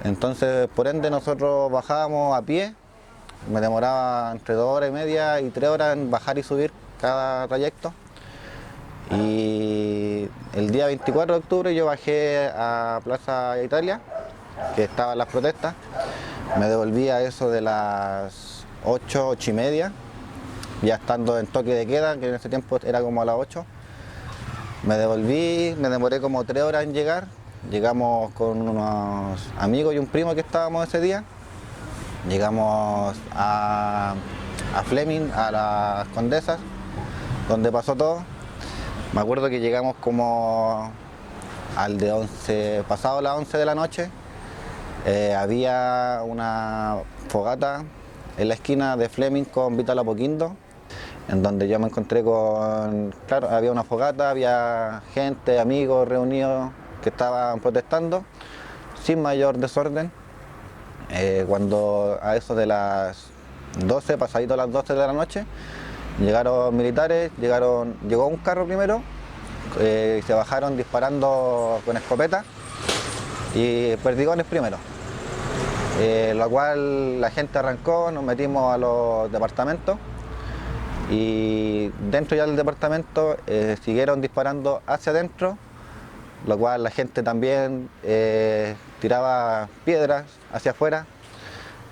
Entonces, por ende, nosotros bajábamos a pie, me demoraba entre 2 horas y media y 3 horas en bajar y subir cada trayecto. Y el día 24 de octubre yo bajé a Plaza Italia, que estaban las protestas, me devolví a eso de las 8, 8 y media, ya estando en toque de queda, que en ese tiempo era como a las 8. Me devolví, me demoré como 3 horas en llegar. Llegamos con unos amigos y un primo que estábamos ese día. Llegamos a Fleming, a las Condesas, donde pasó todo. Me acuerdo que llegamos como al de 11, pasado las 11 de la noche. Había una fogata en la esquina de Fleming con Vital Apoquindo, en donde yo me encontré claro, había una fogata, había gente, amigos reunidos que estaban protestando sin mayor desorden. Cuando a eso de las 12, pasadito las 12 de la noche, llegaron militares, llegó un carro primero, se bajaron disparando con escopeta y perdigones primero. Lo cual la gente arrancó, nos metimos a los departamentos y dentro ya del departamento siguieron disparando hacia adentro, lo cual la gente también tiraba piedras hacia afuera.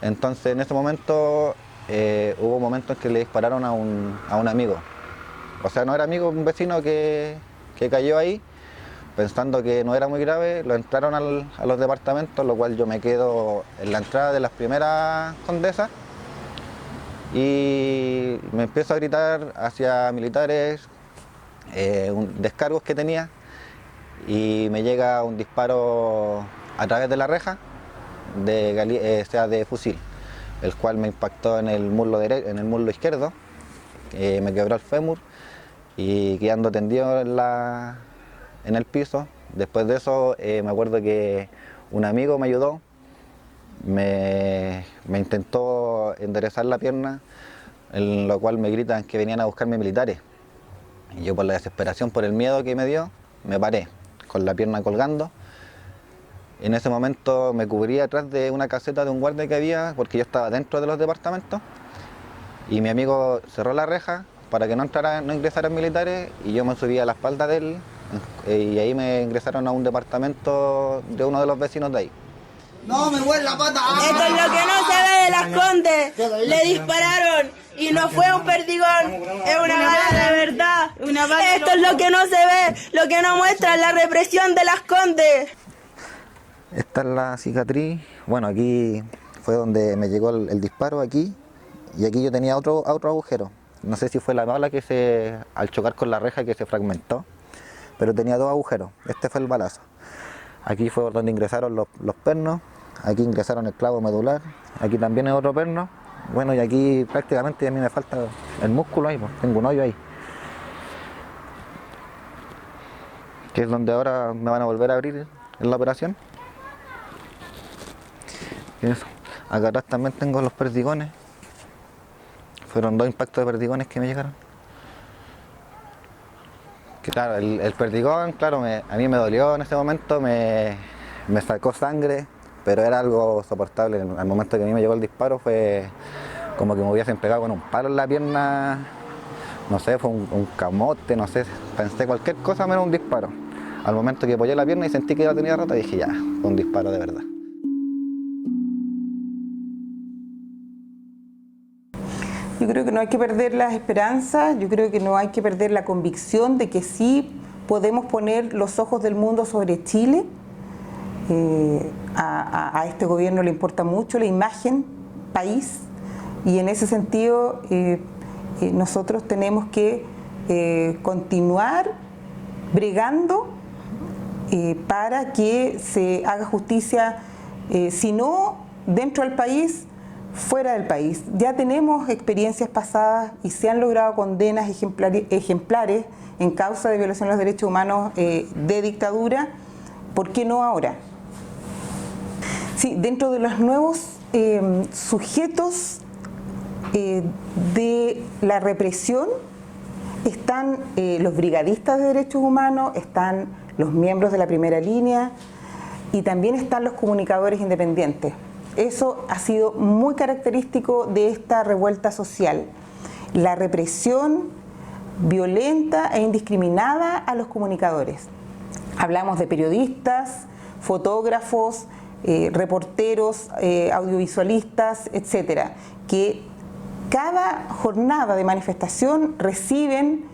Entonces en ese momento hubo momentos en que le dispararon a un amigo. O sea, no era amigo, un vecino que cayó ahí. Pensando que no era muy grave, lo entraron a los departamentos, lo cual yo me quedo en la entrada de las primeras Condesas y me empiezo a gritar hacia militares descargos que tenía y me llega un disparo a través de la reja de fusil, el cual me impactó en el muslo izquierdo, me quebró el fémur y quedando tendido en el piso. Después de eso me acuerdo que un amigo me ayudó, me intentó enderezar la pierna, en lo cual me gritan que venían a buscarme militares. Y yo, por la desesperación, por el miedo que me dio, me paré con la pierna colgando. En ese momento me cubrí atrás de una caseta de un guardia que había, porque yo estaba dentro de los departamentos, y mi amigo cerró la reja para que no ingresaran militares, y yo me subí a la espalda de él, y ahí me ingresaron a un departamento de uno de los vecinos de ahí. No, me huele la pata. Esto es lo que no se ve de Las Condes. Le dispararon y no fue un perdigón. Es una bala de verdad. Esto es lo que no se ve, lo que no muestra la represión de Las Condes. Esta es la cicatriz. Bueno, aquí fue donde me llegó el disparo, aquí. Y aquí yo tenía otro agujero. No sé si fue la bala que al chocar con la reja que se fragmentó, pero tenía 2 agujeros. Este fue el balazo. Aquí fue donde ingresaron los pernos. Aquí ingresaron el clavo medular, aquí también hay otro perno. Bueno, y aquí prácticamente a mí me falta el músculo ahí, pues, tengo un hoyo ahí. Que es donde ahora me van a volver a abrir en la operación. Y eso. Acá atrás también tengo los perdigones. Fueron 2 impactos de perdigones que me llegaron. Que claro, el perdigón, claro, a mí me dolió en ese momento, me sacó sangre. Pero era algo soportable. Al momento que a mí me llegó el disparo fue como que me hubiesen pegado con un palo en la pierna, no sé, fue un camote, no sé, pensé cualquier cosa menos un disparo. Al momento que apoyé la pierna y sentí que la tenía rota, dije ya, fue un disparo de verdad. Yo creo que no hay que perder las esperanzas, yo creo que no hay que perder la convicción de que sí podemos poner los ojos del mundo sobre Chile. A este gobierno le importa mucho la imagen país y en ese sentido nosotros tenemos que continuar bregando para que se haga justicia, si no dentro del país, fuera del país. Ya tenemos experiencias pasadas y se han logrado condenas ejemplares en causa de violación de los derechos humanos de dictadura. ¿Por qué no ahora? Sí, dentro de los nuevos sujetos de la represión están los brigadistas de derechos humanos, están los miembros de la primera línea y también están los comunicadores independientes. Eso ha sido muy característico de esta revuelta social. La represión violenta e indiscriminada a los comunicadores. Hablamos de periodistas, fotógrafos, reporteros, audiovisualistas, etcétera, que cada jornada de manifestación reciben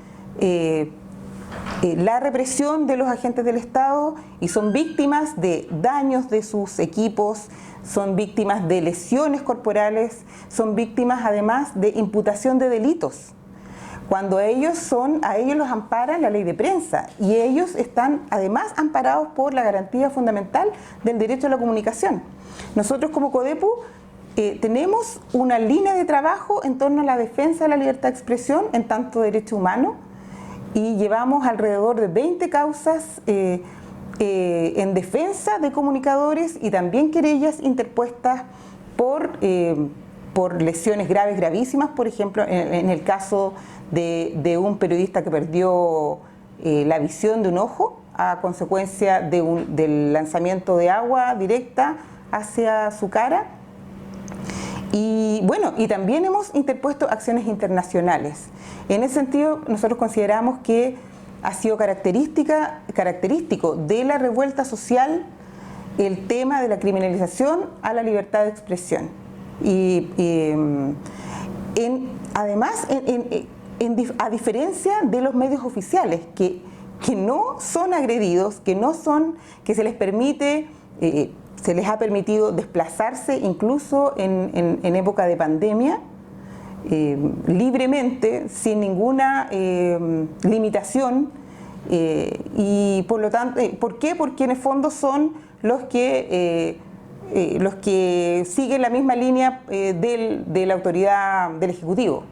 la represión de los agentes del Estado y son víctimas de daños de sus equipos, son víctimas de lesiones corporales, son víctimas además de imputación de delitos. Cuando a ellos los ampara la ley de prensa y ellos están además amparados por la garantía fundamental del derecho a la comunicación. Nosotros como CODEPU tenemos una línea de trabajo en torno a la defensa de la libertad de expresión en tanto derecho humano y llevamos alrededor de 20 causas en defensa de comunicadores y también querellas interpuestas por lesiones graves, gravísimas, por ejemplo, en el caso de un periodista que perdió la visión de un ojo a consecuencia del lanzamiento de agua directa hacia su cara. Y bueno, y también hemos interpuesto acciones internacionales. En ese sentido, nosotros consideramos que ha sido característico de la revuelta social el tema de la criminalización a la libertad de expresión. Además, a diferencia de los medios oficiales, que no son agredidos, que se les permite, se les ha permitido desplazarse incluso en época de pandemia, libremente, sin ninguna limitación, y por lo tanto, ¿por qué? Porque en el fondo son los que siguen la misma línea de la autoridad del Ejecutivo.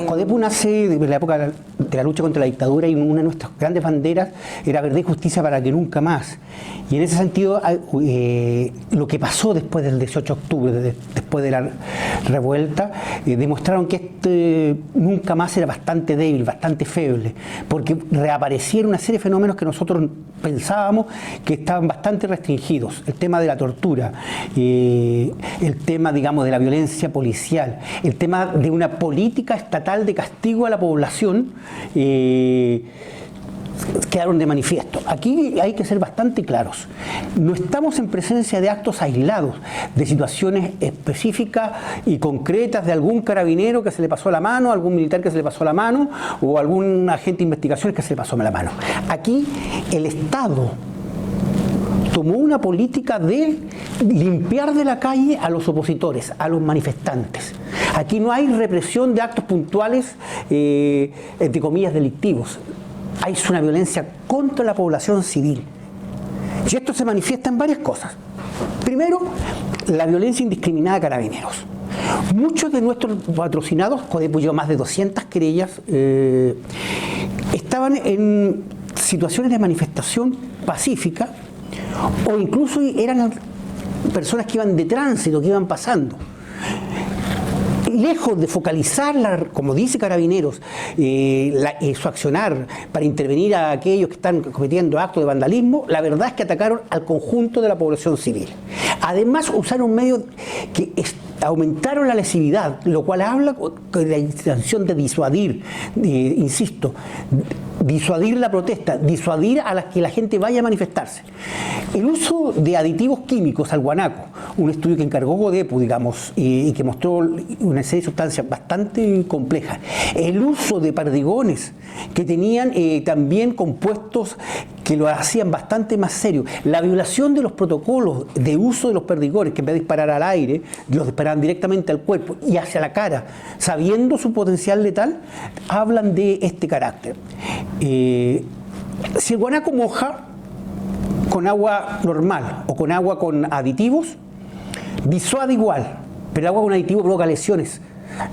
CODEPU nace de la época de la lucha contra la dictadura y una de nuestras grandes banderas era verdad y justicia para que nunca más. Y en ese sentido, lo que pasó después del 18 de octubre, después de la revuelta, demostraron que nunca más era bastante débil, bastante feble, porque reaparecieron una serie de fenómenos que nosotros pensábamos que estaban bastante restringidos. El tema de la tortura, el tema, digamos, de la violencia policial, el tema de una política estatal de castigo a la población, quedaron de manifiesto. Aquí hay que ser bastante claros. No estamos en presencia de actos aislados, de situaciones específicas y concretas de algún carabinero que se le pasó la mano, algún militar que se le pasó la mano o algún agente de investigaciones que se le pasó la mano. Aquí el Estado tomó una política de limpiar de la calle a los opositores, a los manifestantes. Aquí no hay represión de actos puntuales, entre comillas, delictivos. Hay una violencia contra la población civil. Y esto se manifiesta en varias cosas. Primero, la violencia indiscriminada a carabineros. Muchos de nuestros patrocinados, CODEPU lleva más de 200 querellas, estaban en situaciones de manifestación pacífica o incluso eran personas que iban de tránsito, que iban pasando. Lejos de focalizar, como dice Carabineros, su accionar para intervenir a aquellos que están cometiendo actos de vandalismo, la verdad es que atacaron al conjunto de la población civil. Además, usaron medios que aumentaron la lesividad, lo cual habla de la intención de disuadir, insisto, disuadir la protesta, disuadir a que la gente vaya a manifestarse. El uso de aditivos químicos al guanaco, un estudio que encargó CODEPU, digamos, y que mostró una serie de sustancias bastante complejas. El uso de perdigones que tenían también compuestos que lo hacían bastante más serio. La violación de los protocolos de uso de los perdigones, que en vez de disparar al aire, los disparaban directamente al cuerpo y hacia la cara, sabiendo su potencial letal, hablan de este carácter. Si el guanaco moja con agua normal o con agua con aditivos, disuade igual, pero el agua con aditivo provoca lesiones.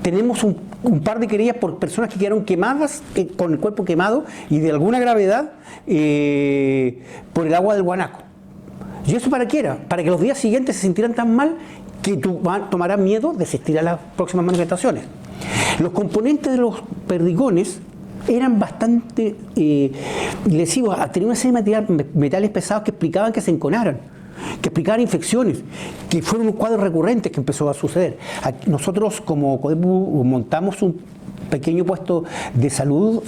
Tenemos un par de querellas por personas que quedaron quemadas, con el cuerpo quemado y de alguna gravedad por el agua del guanaco. ¿Y eso para qué era? Para que los días siguientes se sintieran tan mal que tomarán miedo de asistir a las próximas manifestaciones. Los componentes de los perdigones eran bastante lesivos, tenían una serie de metales pesados que explicaban que se enconaran, que explicaban infecciones, que fueron un cuadro recurrente que empezó a suceder. Nosotros como CODEPU montamos un pequeño puesto de salud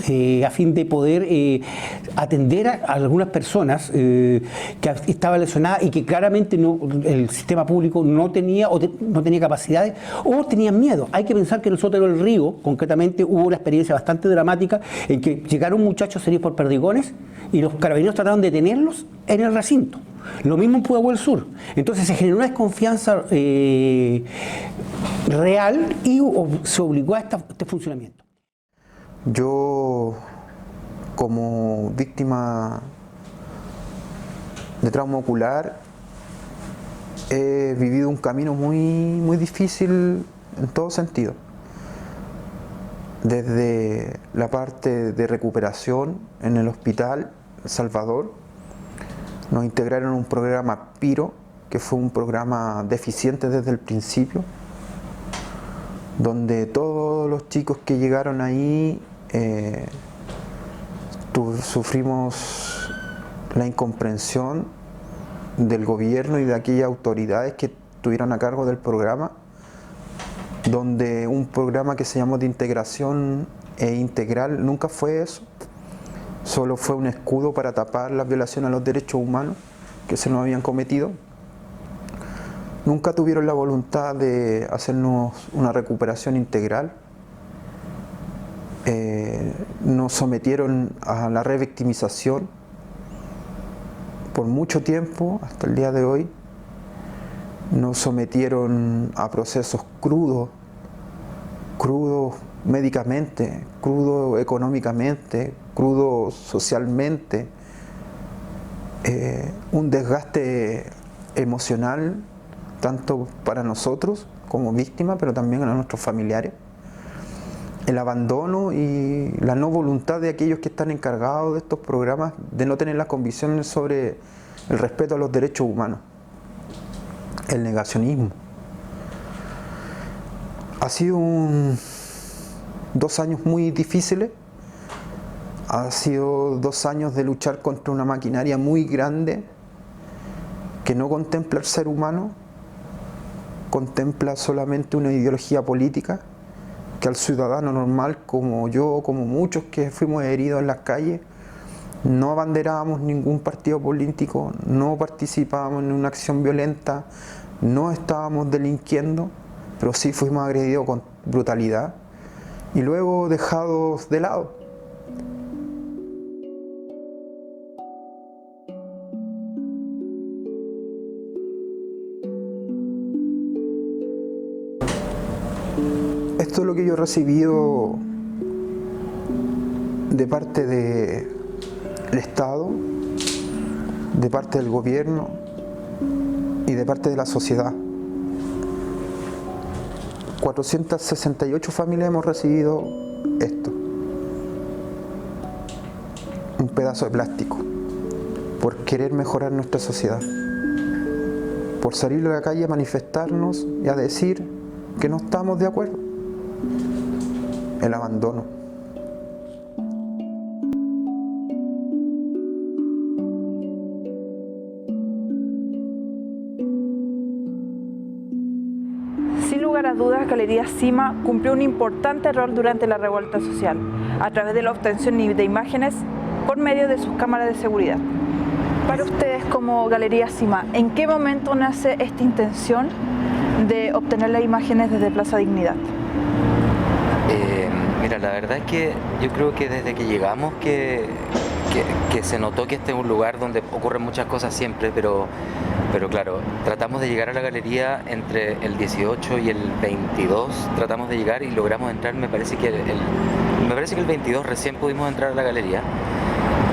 a fin de poder atender a algunas personas que estaban lesionadas y que claramente el sistema público no tenía capacidades o tenían miedo. Hay que pensar que en el Sotero del Río, concretamente, hubo una experiencia bastante dramática en que llegaron muchachos heridos por perdigones y los carabineros trataron de detenerlos en el recinto. Lo mismo en Pudahuel del Sur. Entonces se generó una desconfianza real y se obligó a este funcionamiento. Yo, como víctima de trauma ocular, he vivido un camino muy difícil en todo sentido. Desde la parte de recuperación en el hospital El Salvador, nos integraron en un programa PIRO, que fue un programa deficiente desde el principio, donde todos los chicos que llegaron ahí sufrimos la incomprensión del gobierno y de aquellas autoridades que estuvieron a cargo del programa, donde un programa que se llamó de integración integral nunca fue eso, solo fue un escudo para tapar las violaciones a los derechos humanos que se nos habían cometido. Nunca tuvieron la voluntad de hacernos una recuperación integral. Nos sometieron a la revictimización por mucho tiempo, hasta el día de hoy. Nos sometieron a procesos crudos médicamente, crudos económicamente, crudos socialmente, un desgaste emocional tanto para nosotros como víctimas, pero también a nuestros familiares. el abandono y la no voluntad de aquellos que están encargados de estos programas de no tener las convicciones sobre el respeto a los derechos humanos, el negacionismo. Ha sido 2 años muy difíciles, ha sido 2 años de luchar contra una maquinaria muy grande que no contempla al ser humano, contempla solamente una ideología política, que al ciudadano normal como yo, como muchos que fuimos heridos en las calles, no abanderábamos ningún partido político, no participábamos en una acción violenta, no estábamos delinquiendo, pero sí fuimos agredidos con brutalidad y luego dejados de lado. Esto es lo que yo he recibido de parte del Estado, de parte del gobierno y de parte de la sociedad. 468 familias hemos recibido esto. Un pedazo de plástico. Por querer mejorar nuestra sociedad. Por salir a la calle a manifestarnos y a decir que no estamos de acuerdo. El abandono. Sin lugar a dudas, Galería Cima cumplió un importante rol durante la revuelta social, a través de la obtención de imágenes por medio de sus cámaras de seguridad. Para ustedes como Galería Cima, ¿en qué momento nace esta intención de obtener las imágenes desde Plaza Dignidad? Mira, la verdad es que yo creo que desde que llegamos que se notó que este es un lugar donde ocurren muchas cosas siempre, pero claro, tratamos de llegar a la galería entre el 18 y el 22, tratamos de llegar y logramos entrar, me parece que el 22 recién pudimos entrar a la galería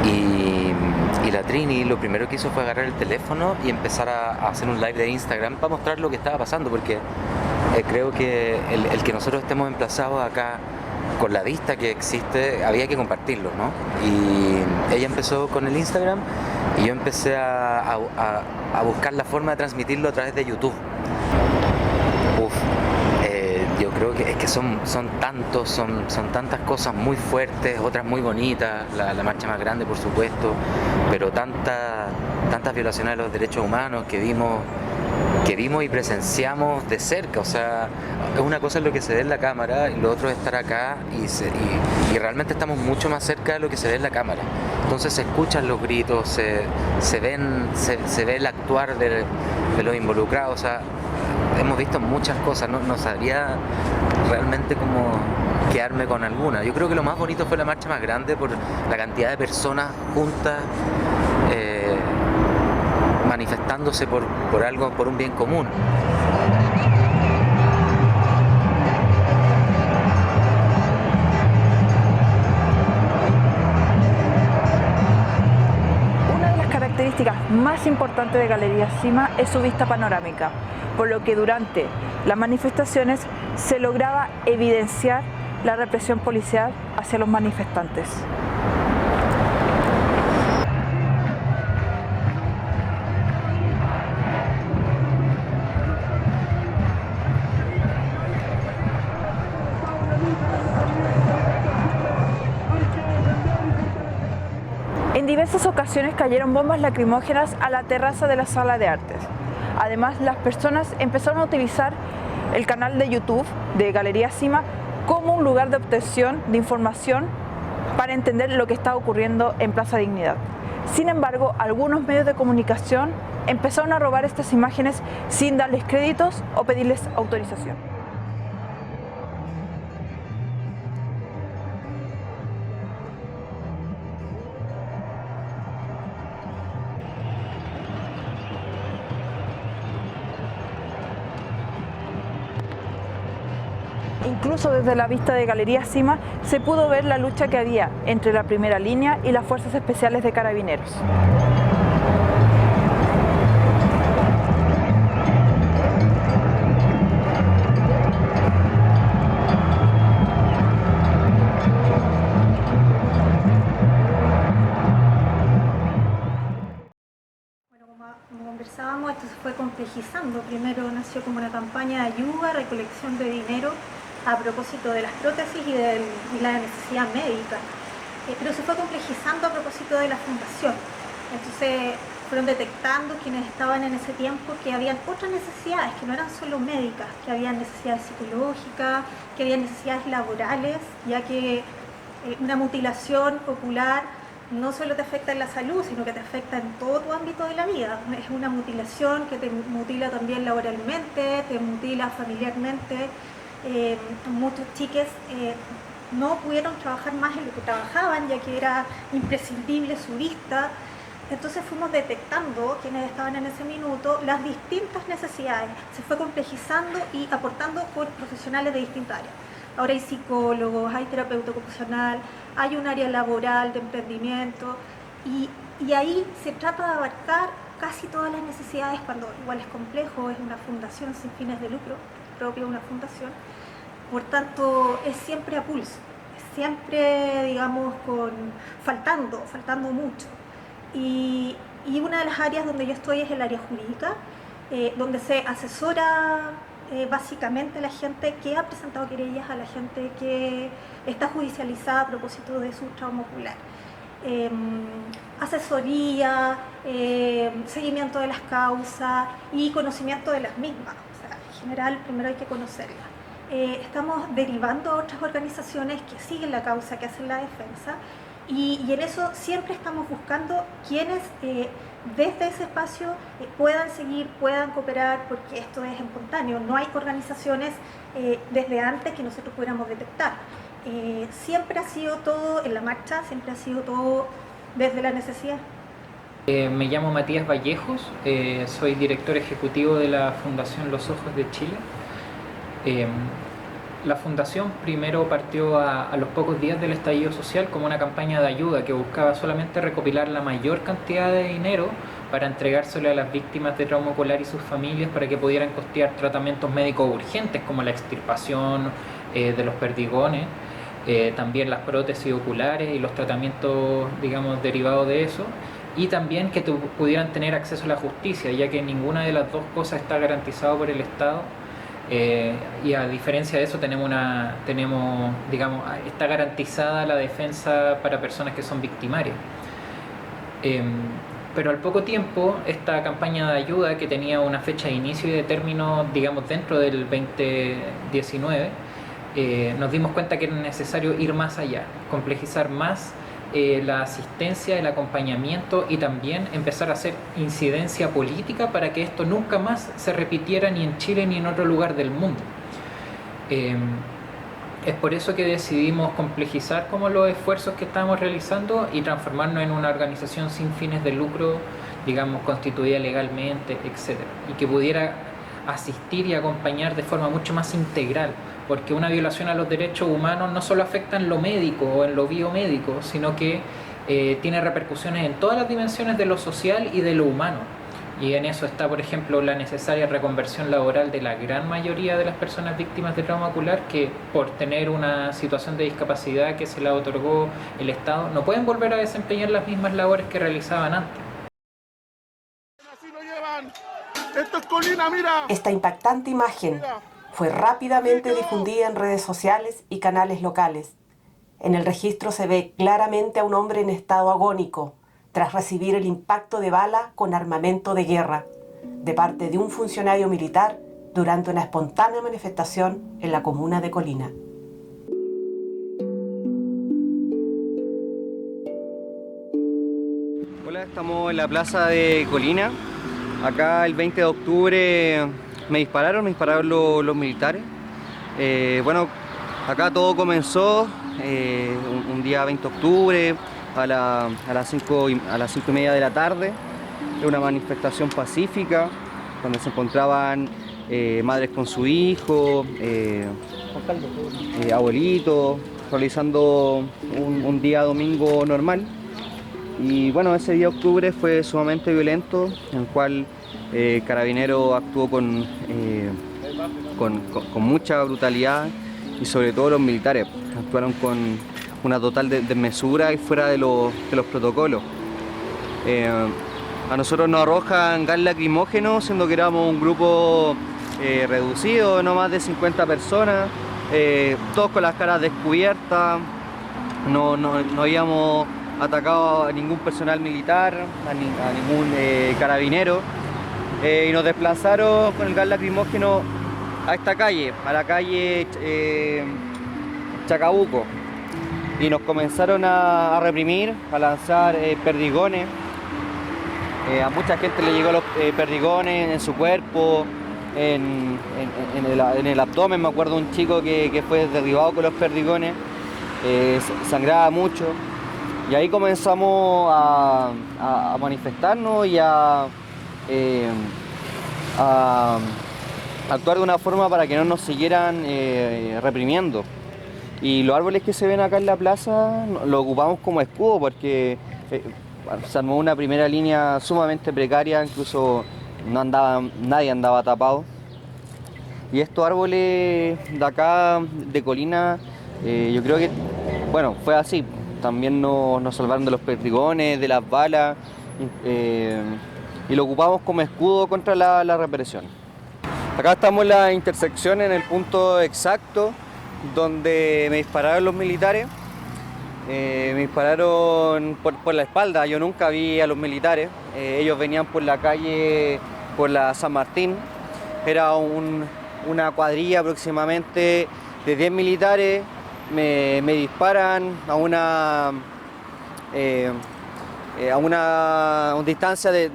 y la Trini lo primero que hizo fue agarrar el teléfono y empezar a hacer un live de Instagram para mostrar lo que estaba pasando, porque creo que el que nosotros estemos emplazados acá con la vista que existe, había que compartirlo, ¿no? Y ella empezó con el Instagram y yo empecé a buscar la forma de transmitirlo a través de YouTube. Yo creo que es que son tantas cosas muy fuertes, otras muy bonitas, la marcha más grande por supuesto, pero tantas violaciones de los derechos humanos que vimos y presenciamos de cerca. O sea, una cosa es lo que se ve en la cámara y lo otro es estar acá y realmente estamos mucho más cerca de lo que se ve en la cámara. Entonces se escuchan los gritos, se ve el actuar de los involucrados. O sea, hemos visto muchas cosas, no sabría realmente cómo quedarme con alguna. Yo creo que lo más bonito fue la marcha más grande por la cantidad de personas juntas manifestándose por algo, por un bien común. Una de las características más importantes de Galería Cima es su vista panorámica, por lo que durante las manifestaciones se lograba evidenciar la represión policial hacia los manifestantes. En diversas ocasiones cayeron bombas lacrimógenas a la terraza de la sala de artes. Además, las personas empezaron a utilizar el canal de YouTube de Galería Cima como un lugar de obtención de información para entender lo que está ocurriendo en Plaza Dignidad. Sin embargo, algunos medios de comunicación empezaron a robar estas imágenes sin darles créditos o pedirles autorización. Incluso desde la vista de Galería Cima se pudo ver la lucha que había entre la primera línea y las fuerzas especiales de Carabineros. complejizando. Primero nació como una campaña de ayuda, recolección de dinero a propósito de las prótesis y la necesidad médica, pero se fue complejizando a propósito de la fundación. Entonces fueron detectando quienes estaban en ese tiempo que habían otras necesidades, que no eran solo médicas, que habían necesidades psicológicas, que habían necesidades laborales, ya que una mutilación ocular no solo te afecta en la salud, sino que te afecta en todo tu ámbito de la vida. Es una mutilación que te mutila también laboralmente, te mutila familiarmente. Muchos chiques no pudieron trabajar más en lo que trabajaban, ya que era imprescindible su vista. Entonces fuimos detectando, quienes estaban en ese minuto, las distintas necesidades. Se fue complejizando y aportando con profesionales de distintas áreas. Ahora hay psicólogos, hay terapeuta ocupacional, hay un área laboral de emprendimiento y ahí se trata de abarcar casi todas las necesidades cuando igual es complejo, es una fundación sin fines de lucro, propia una fundación. Por tanto, es siempre a pulso, es siempre, digamos, faltando mucho. Y una de las áreas donde yo estoy es el área jurídica, donde se asesora básicamente a la gente que ha presentado querellas, a la gente que está judicializada a propósito de su trauma ocular. Asesoría, seguimiento de las causas y conocimiento de las mismas. O sea, en general, primero hay que conocerlas. Estamos derivando a otras organizaciones que siguen la causa, que hacen la defensa, y en eso siempre estamos buscando quienes desde ese espacio puedan seguir, puedan cooperar, porque esto es espontáneo, no hay organizaciones desde antes que nosotros pudiéramos detectar. Siempre ha sido todo en la marcha, siempre ha sido todo desde la necesidad. Me llamo Matías Vallejos, soy director ejecutivo de la Fundación Los Ojos de Chile. La fundación primero partió a los pocos días del estallido social como una campaña de ayuda que buscaba solamente recopilar la mayor cantidad de dinero para entregárselo a las víctimas de trauma ocular y sus familias para que pudieran costear tratamientos médicos urgentes como la extirpación de los perdigones, también las prótesis oculares y los tratamientos, digamos, derivados de eso, y también que pudieran tener acceso a la justicia, ya que ninguna de las dos cosas está garantizado por el Estado. Y a diferencia de eso digamos, está garantizada la defensa para personas que son victimarias. Pero al poco tiempo, esta campaña de ayuda que tenía una fecha de inicio y de término, digamos, dentro del 2019, nos dimos cuenta que era necesario ir más allá, complejizar más la asistencia, el acompañamiento y también empezar a hacer incidencia política para que esto nunca más se repitiera ni en Chile ni en otro lugar del mundo. Es por eso que decidimos complejizar como los esfuerzos que estamos realizando y transformarnos en una organización sin fines de lucro, digamos, constituida legalmente, etc. Y que pudiera asistir y acompañar de forma mucho más integral, porque una violación a los derechos humanos no solo afecta en lo médico o en lo biomédico, sino que tiene repercusiones en todas las dimensiones de lo social y de lo humano. Y en eso está, por ejemplo, la necesaria reconversión laboral de la gran mayoría de las personas víctimas de trauma ocular que por tener una situación de discapacidad que se la otorgó el Estado no pueden volver a desempeñar las mismas labores que realizaban antes. ¡Esto es Colina, mira! Esta impactante imagen fue rápidamente difundida en redes sociales y canales locales. En el registro se ve claramente a un hombre en estado agónico tras recibir el impacto de bala con armamento de guerra de parte de un funcionario militar durante una espontánea manifestación en la comuna de Colina. Hola, estamos en la plaza de Colina. Acá el 20 de octubre me dispararon los militares. Bueno, acá todo comenzó un día 20 de octubre a las 5:30 de la tarde. Una manifestación pacífica donde se encontraban madres con su hijo, abuelitos, realizando un día domingo normal. Y bueno, ese día de octubre fue sumamente violento, en el cual Carabineros actuó con mucha brutalidad y sobre todo los militares actuaron con una total desmesura y fuera de los protocolos. A nosotros nos arrojan gas lacrimógeno, siendo que éramos un grupo reducido, no más de 50 personas, todos con las caras descubiertas, no habíamos atacado a ningún personal militar, a ningún carabinero, y nos desplazaron con el gas lacrimógeno a esta calle, a la calle Chacabuco, y nos comenzaron a reprimir, a lanzar perdigones. A mucha gente le llegó los perdigones en su cuerpo, en el abdomen. Me acuerdo de un chico que fue derribado con los perdigones, sangraba mucho, y ahí comenzamos a manifestarnos y a actuar de una forma para que no nos siguieran reprimiendo. Y los árboles que se ven acá en la plaza los ocupamos como escudo porque se armó una primera línea sumamente precaria, incluso nadie andaba tapado. Y estos árboles de acá, de Colina, yo creo que, bueno, fue así. También nos salvaron de los perdigones, de las balas, y lo ocupamos como escudo contra la represión. Acá estamos en la intersección, en el punto exacto donde me dispararon los militares. Me dispararon por la espalda. Yo nunca vi a los militares. Ellos venían por la calle, por la San Martín. Era una cuadrilla aproximadamente de 10 militares. Me disparan a una distancia de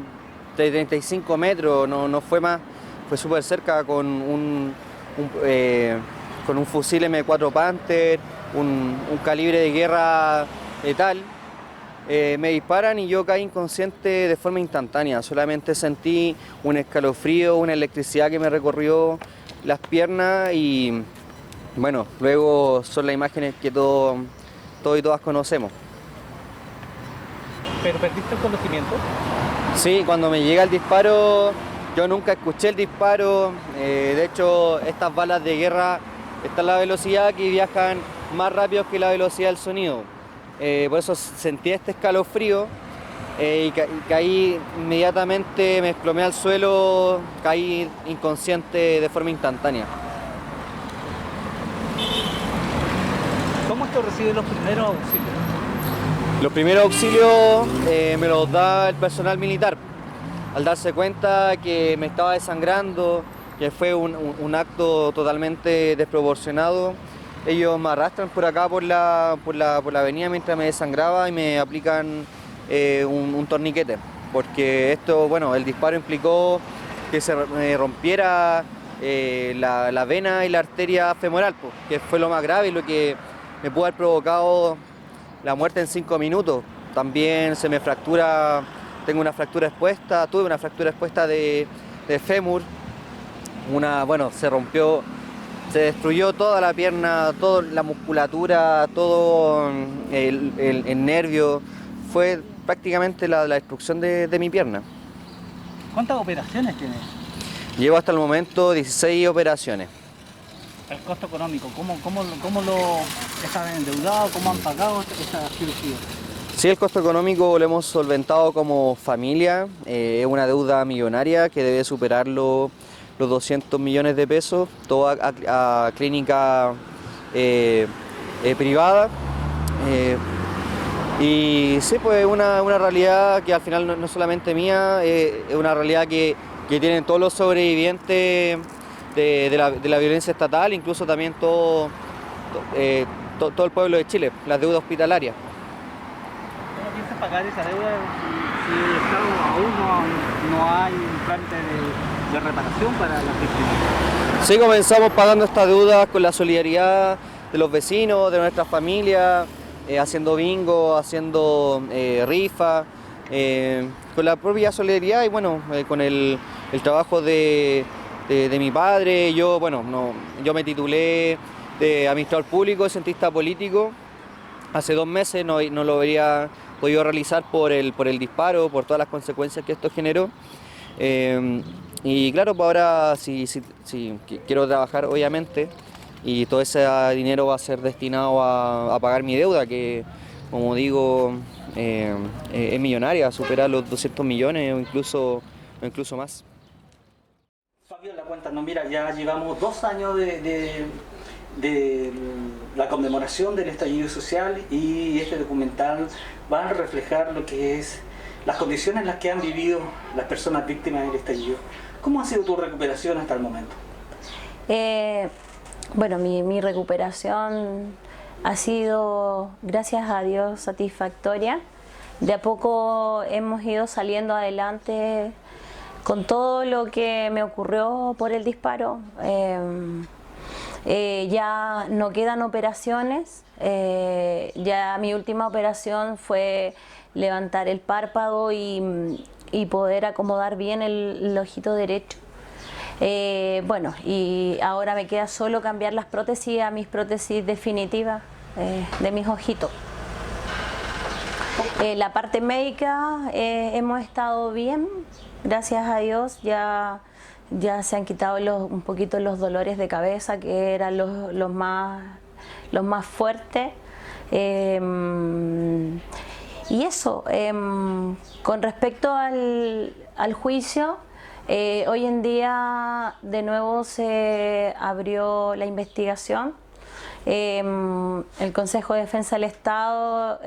35 metros, no fue más, fue súper cerca, con un fusil M4 Panther, un calibre de guerra letal. Me disparan y yo caí inconsciente de forma instantánea. Solamente sentí un escalofrío, una electricidad que me recorrió las piernas y bueno, luego son las imágenes que todos y todas conocemos. ¿Pero perdiste el conocimiento? Sí, cuando me llega el disparo, yo nunca escuché el disparo. De hecho, estas balas de guerra, esta es la velocidad que viajan más rápido que la velocidad del sonido. Por eso sentí este escalofrío y caí inmediatamente, me desplomé al suelo, caí inconsciente de forma instantánea. ¿Cómo es que recibe los primeros auxilios? Los primeros auxilios me los da el personal militar. Al darse cuenta que me estaba desangrando, que fue un acto totalmente desproporcionado, ellos me arrastran por acá por la avenida mientras me desangraba y me aplican un torniquete. Porque esto, bueno, el disparo implicó que se rompiera la vena y la arteria femoral, que fue lo más grave y lo que me pudo haber provocado la muerte en 5 minutos. También se me fractura, tuve una fractura expuesta de fémur. Se destruyó toda la pierna, toda la musculatura, todo el nervio. Fue prácticamente la destrucción de mi pierna. ¿Cuántas operaciones tienes? Llevo hasta el momento 16 operaciones. El costo económico, ¿cómo están endeudados? ¿Cómo han pagado esta cirugía? Sí, el costo económico lo hemos solventado como familia. Es una deuda millonaria que debe superar los 200 millones de pesos, todo a clínica privada. Y sí, pues es una realidad que al final no es solamente mía, es una realidad que tienen todos los sobrevivientes de la violencia estatal, incluso también todo el pueblo de Chile, las deudas hospitalarias. ¿Cómo piensas pagar esa deuda si el Estado aún no hay un trámite de reparación para las víctimas? Sí, comenzamos pagando estas deudas con la solidaridad de los vecinos, de nuestras familias, haciendo bingo, haciendo rifa, con la propia solidaridad y bueno, con el trabajo de mi padre. Yo me titulé de administrador público, cientista político. Hace 2 meses no lo habría podido realizar por el disparo, por todas las consecuencias que esto generó. Y claro, pues ahora si quiero trabajar, obviamente, y todo ese dinero va a ser destinado a pagar mi deuda, que como digo, es millonaria, supera los 200 millones o incluso más. Fabiola, cuéntanos, mira, ya llevamos 2 años de la conmemoración del estallido social y este documental va a reflejar lo que es las condiciones en las que han vivido las personas víctimas del estallido. ¿Cómo ha sido tu recuperación hasta el momento? Bueno, mi recuperación ha sido, gracias a Dios, satisfactoria. De a poco hemos ido saliendo adelante con todo lo que me ocurrió por el disparo. Ya no quedan operaciones, ya mi última operación fue levantar el párpado y poder acomodar bien el ojito derecho. Bueno, y ahora me queda solo cambiar las prótesis a mis prótesis definitivas de mis ojitos. La parte médica hemos estado bien, gracias a Dios. Ya se han quitado un poquito los dolores de cabeza, que eran los más fuertes. Y eso, con respecto al juicio, hoy en día de nuevo se abrió la investigación. El Consejo de Defensa del Estado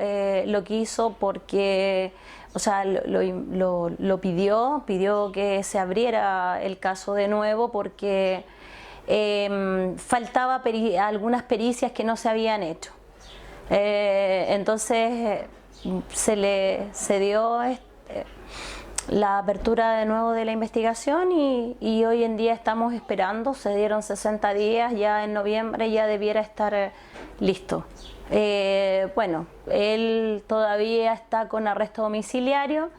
lo quiso porque, o sea, lo pidió que se abriera el caso de nuevo porque faltaba algunas pericias que no se habían hecho. Entonces se dio la apertura de nuevo de la investigación y hoy en día estamos esperando, se dieron 60 días, ya en noviembre ya debiera estar listo. Bueno, él todavía está con arresto domiciliario,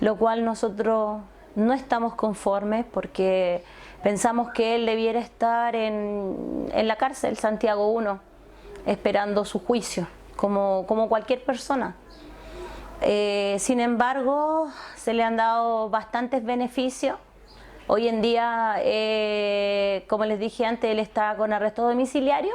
lo cual nosotros no estamos conformes porque pensamos que él debiera estar en la cárcel Santiago 1, esperando su juicio, como cualquier persona. Sin embargo, se le han dado bastantes beneficios. Hoy en día, como les dije antes, él está con arresto domiciliario,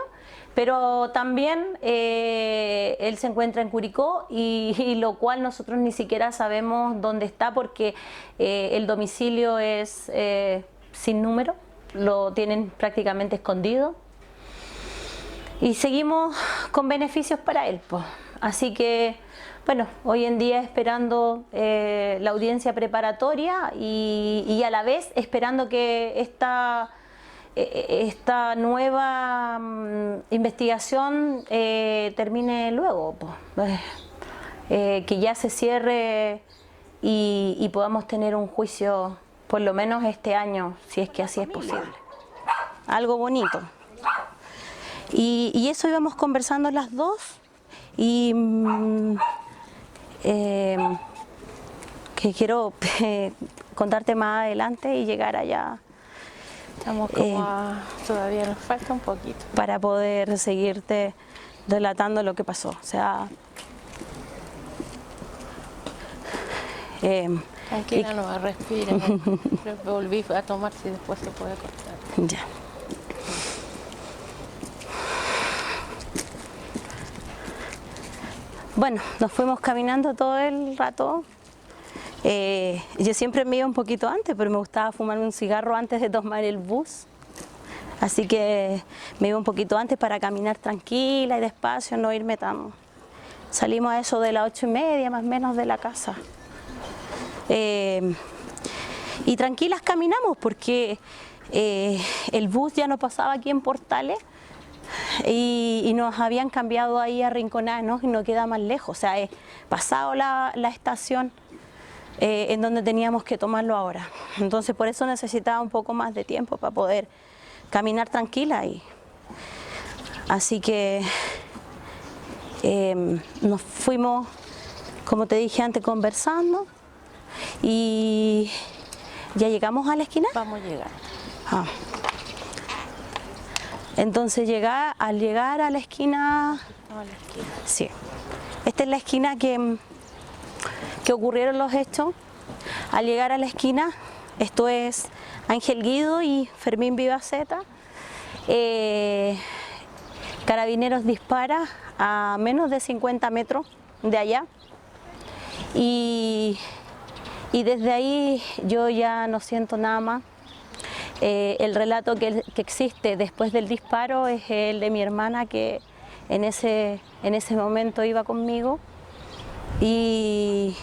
pero también él se encuentra en Curicó y lo cual nosotros ni siquiera sabemos dónde está porque el domicilio es sin número, lo tienen prácticamente escondido y seguimos con beneficios para él, pues. Así que bueno, hoy en día esperando la audiencia preparatoria y a la vez esperando que esta nueva investigación termine luego, pues, que ya se cierre y podamos tener un juicio por lo menos este año, si es que así es posible. Algo bonito. Y eso íbamos conversando las dos y que quiero contarte más adelante y llegar allá. Estamos como todavía nos falta un poquito. Para poder seguirte relatando lo que pasó. O sea, tranquila, no respira. Volví a tomar si después se puede cortar. Ya. Bueno, nos fuimos caminando todo el rato. Yo siempre me iba un poquito antes, pero me gustaba fumarme un cigarro antes de tomar el bus. Así que me iba un poquito antes para caminar tranquila y despacio, no irme tan... Salimos a eso de las 8:30 más o menos de la casa. Y tranquilas caminamos porque el bus ya no pasaba aquí en Portales. Y nos habían cambiado ahí a Rinconada, y no queda más lejos, o sea, es pasado la estación en donde teníamos que tomarlo ahora. Entonces por eso necesitaba un poco más de tiempo para poder caminar tranquila. Así que nos fuimos, como te dije antes, conversando y ya llegamos a la esquina. Vamos a llegar. Entonces al llegar a la esquina, sí, esta es la esquina que ocurrieron los hechos. Al llegar a la esquina, esto es Ángel Guido y Fermín Vivaceta, Carabineros dispara a menos de 50 metros de allá. Y desde ahí yo ya no siento nada más. El relato que existe después del disparo es el de mi hermana, que en ese momento iba conmigo. Y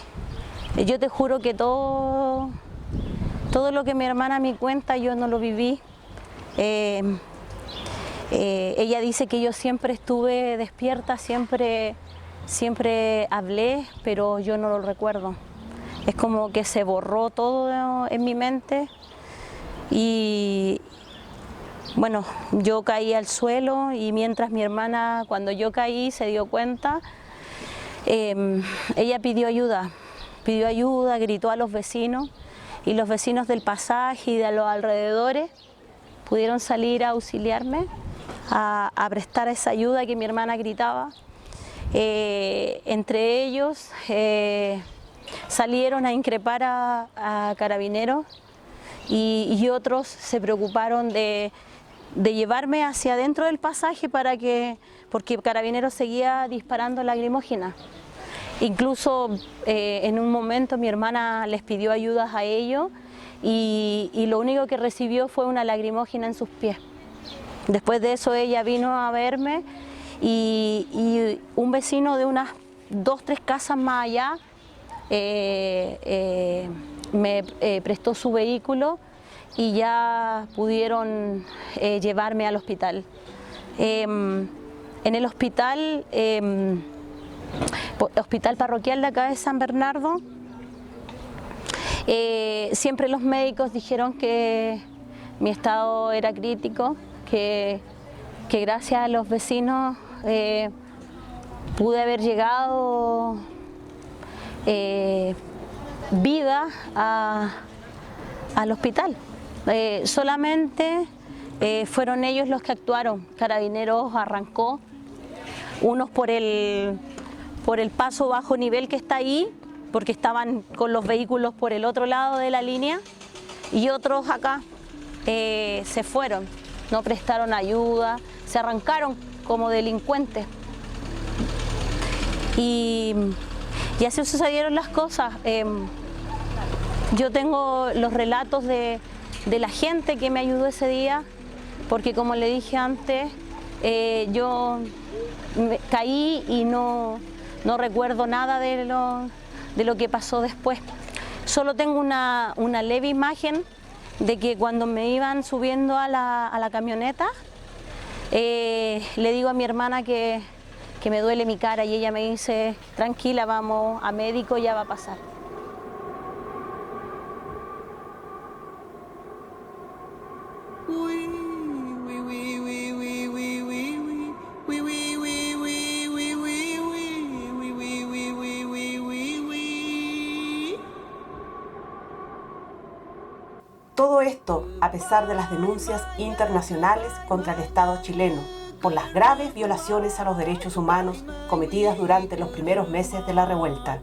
yo te juro que todo lo que mi hermana me cuenta yo no lo viví. Ella dice que yo siempre estuve despierta, siempre hablé, pero yo no lo recuerdo. Es como que se borró todo en mi mente y bueno, yo caí al suelo y mientras mi hermana, cuando yo caí, se dio cuenta, ella pidió ayuda, gritó a los vecinos y los vecinos del pasaje y de los alrededores pudieron salir a auxiliarme, a prestar esa ayuda que mi hermana gritaba. Entre ellos salieron a increpar a Carabineros y otros se preocuparon de llevarme hacia adentro del pasaje porque Carabineros seguía disparando lacrimógenas. Incluso en un momento mi hermana les pidió ayudas a ellos y lo único que recibió fue una lacrimógena en sus pies. Después de eso ella vino a verme y un vecino de unas 2 o 3 casas más allá me prestó su vehículo y ya pudieron llevarme al hospital. En el hospital parroquial de acá de San Bernardo, siempre los médicos dijeron que mi estado era crítico, que gracias a los vecinos pude haber llegado viva al hospital. Solamente fueron ellos los que actuaron. Carabineros arrancó, unos por el paso bajo nivel que está ahí, porque estaban con los vehículos por el otro lado de la línea, y otros acá se fueron, no prestaron ayuda, se arrancaron como delincuentes. Y así sucedieron las cosas. Yo tengo los relatos de la gente que me ayudó ese día, porque como le dije antes, yo caí y no recuerdo nada de lo que pasó después. Solo tengo una leve imagen de que cuando me iban subiendo a la camioneta, le digo a mi hermana que me duele mi cara y ella me dice, tranquila, vamos a médico, ya va a pasar. Todo esto a pesar de las denuncias internacionales contra el Estado chileno por las graves violaciones a los derechos humanos cometidas durante los primeros meses de la revuelta.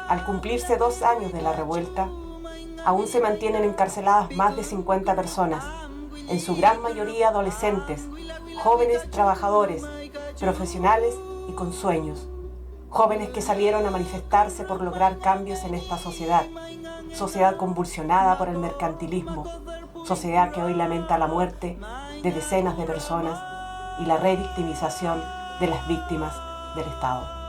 Al cumplirse 2 años de la revuelta, aún se mantienen encarceladas más de 50 personas, en su gran mayoría adolescentes, jóvenes trabajadores, profesionales y con sueños. Jóvenes que salieron a manifestarse por lograr cambios en esta sociedad convulsionada por el mercantilismo, sociedad que hoy lamenta la muerte de decenas de personas y la revictimización de las víctimas del Estado.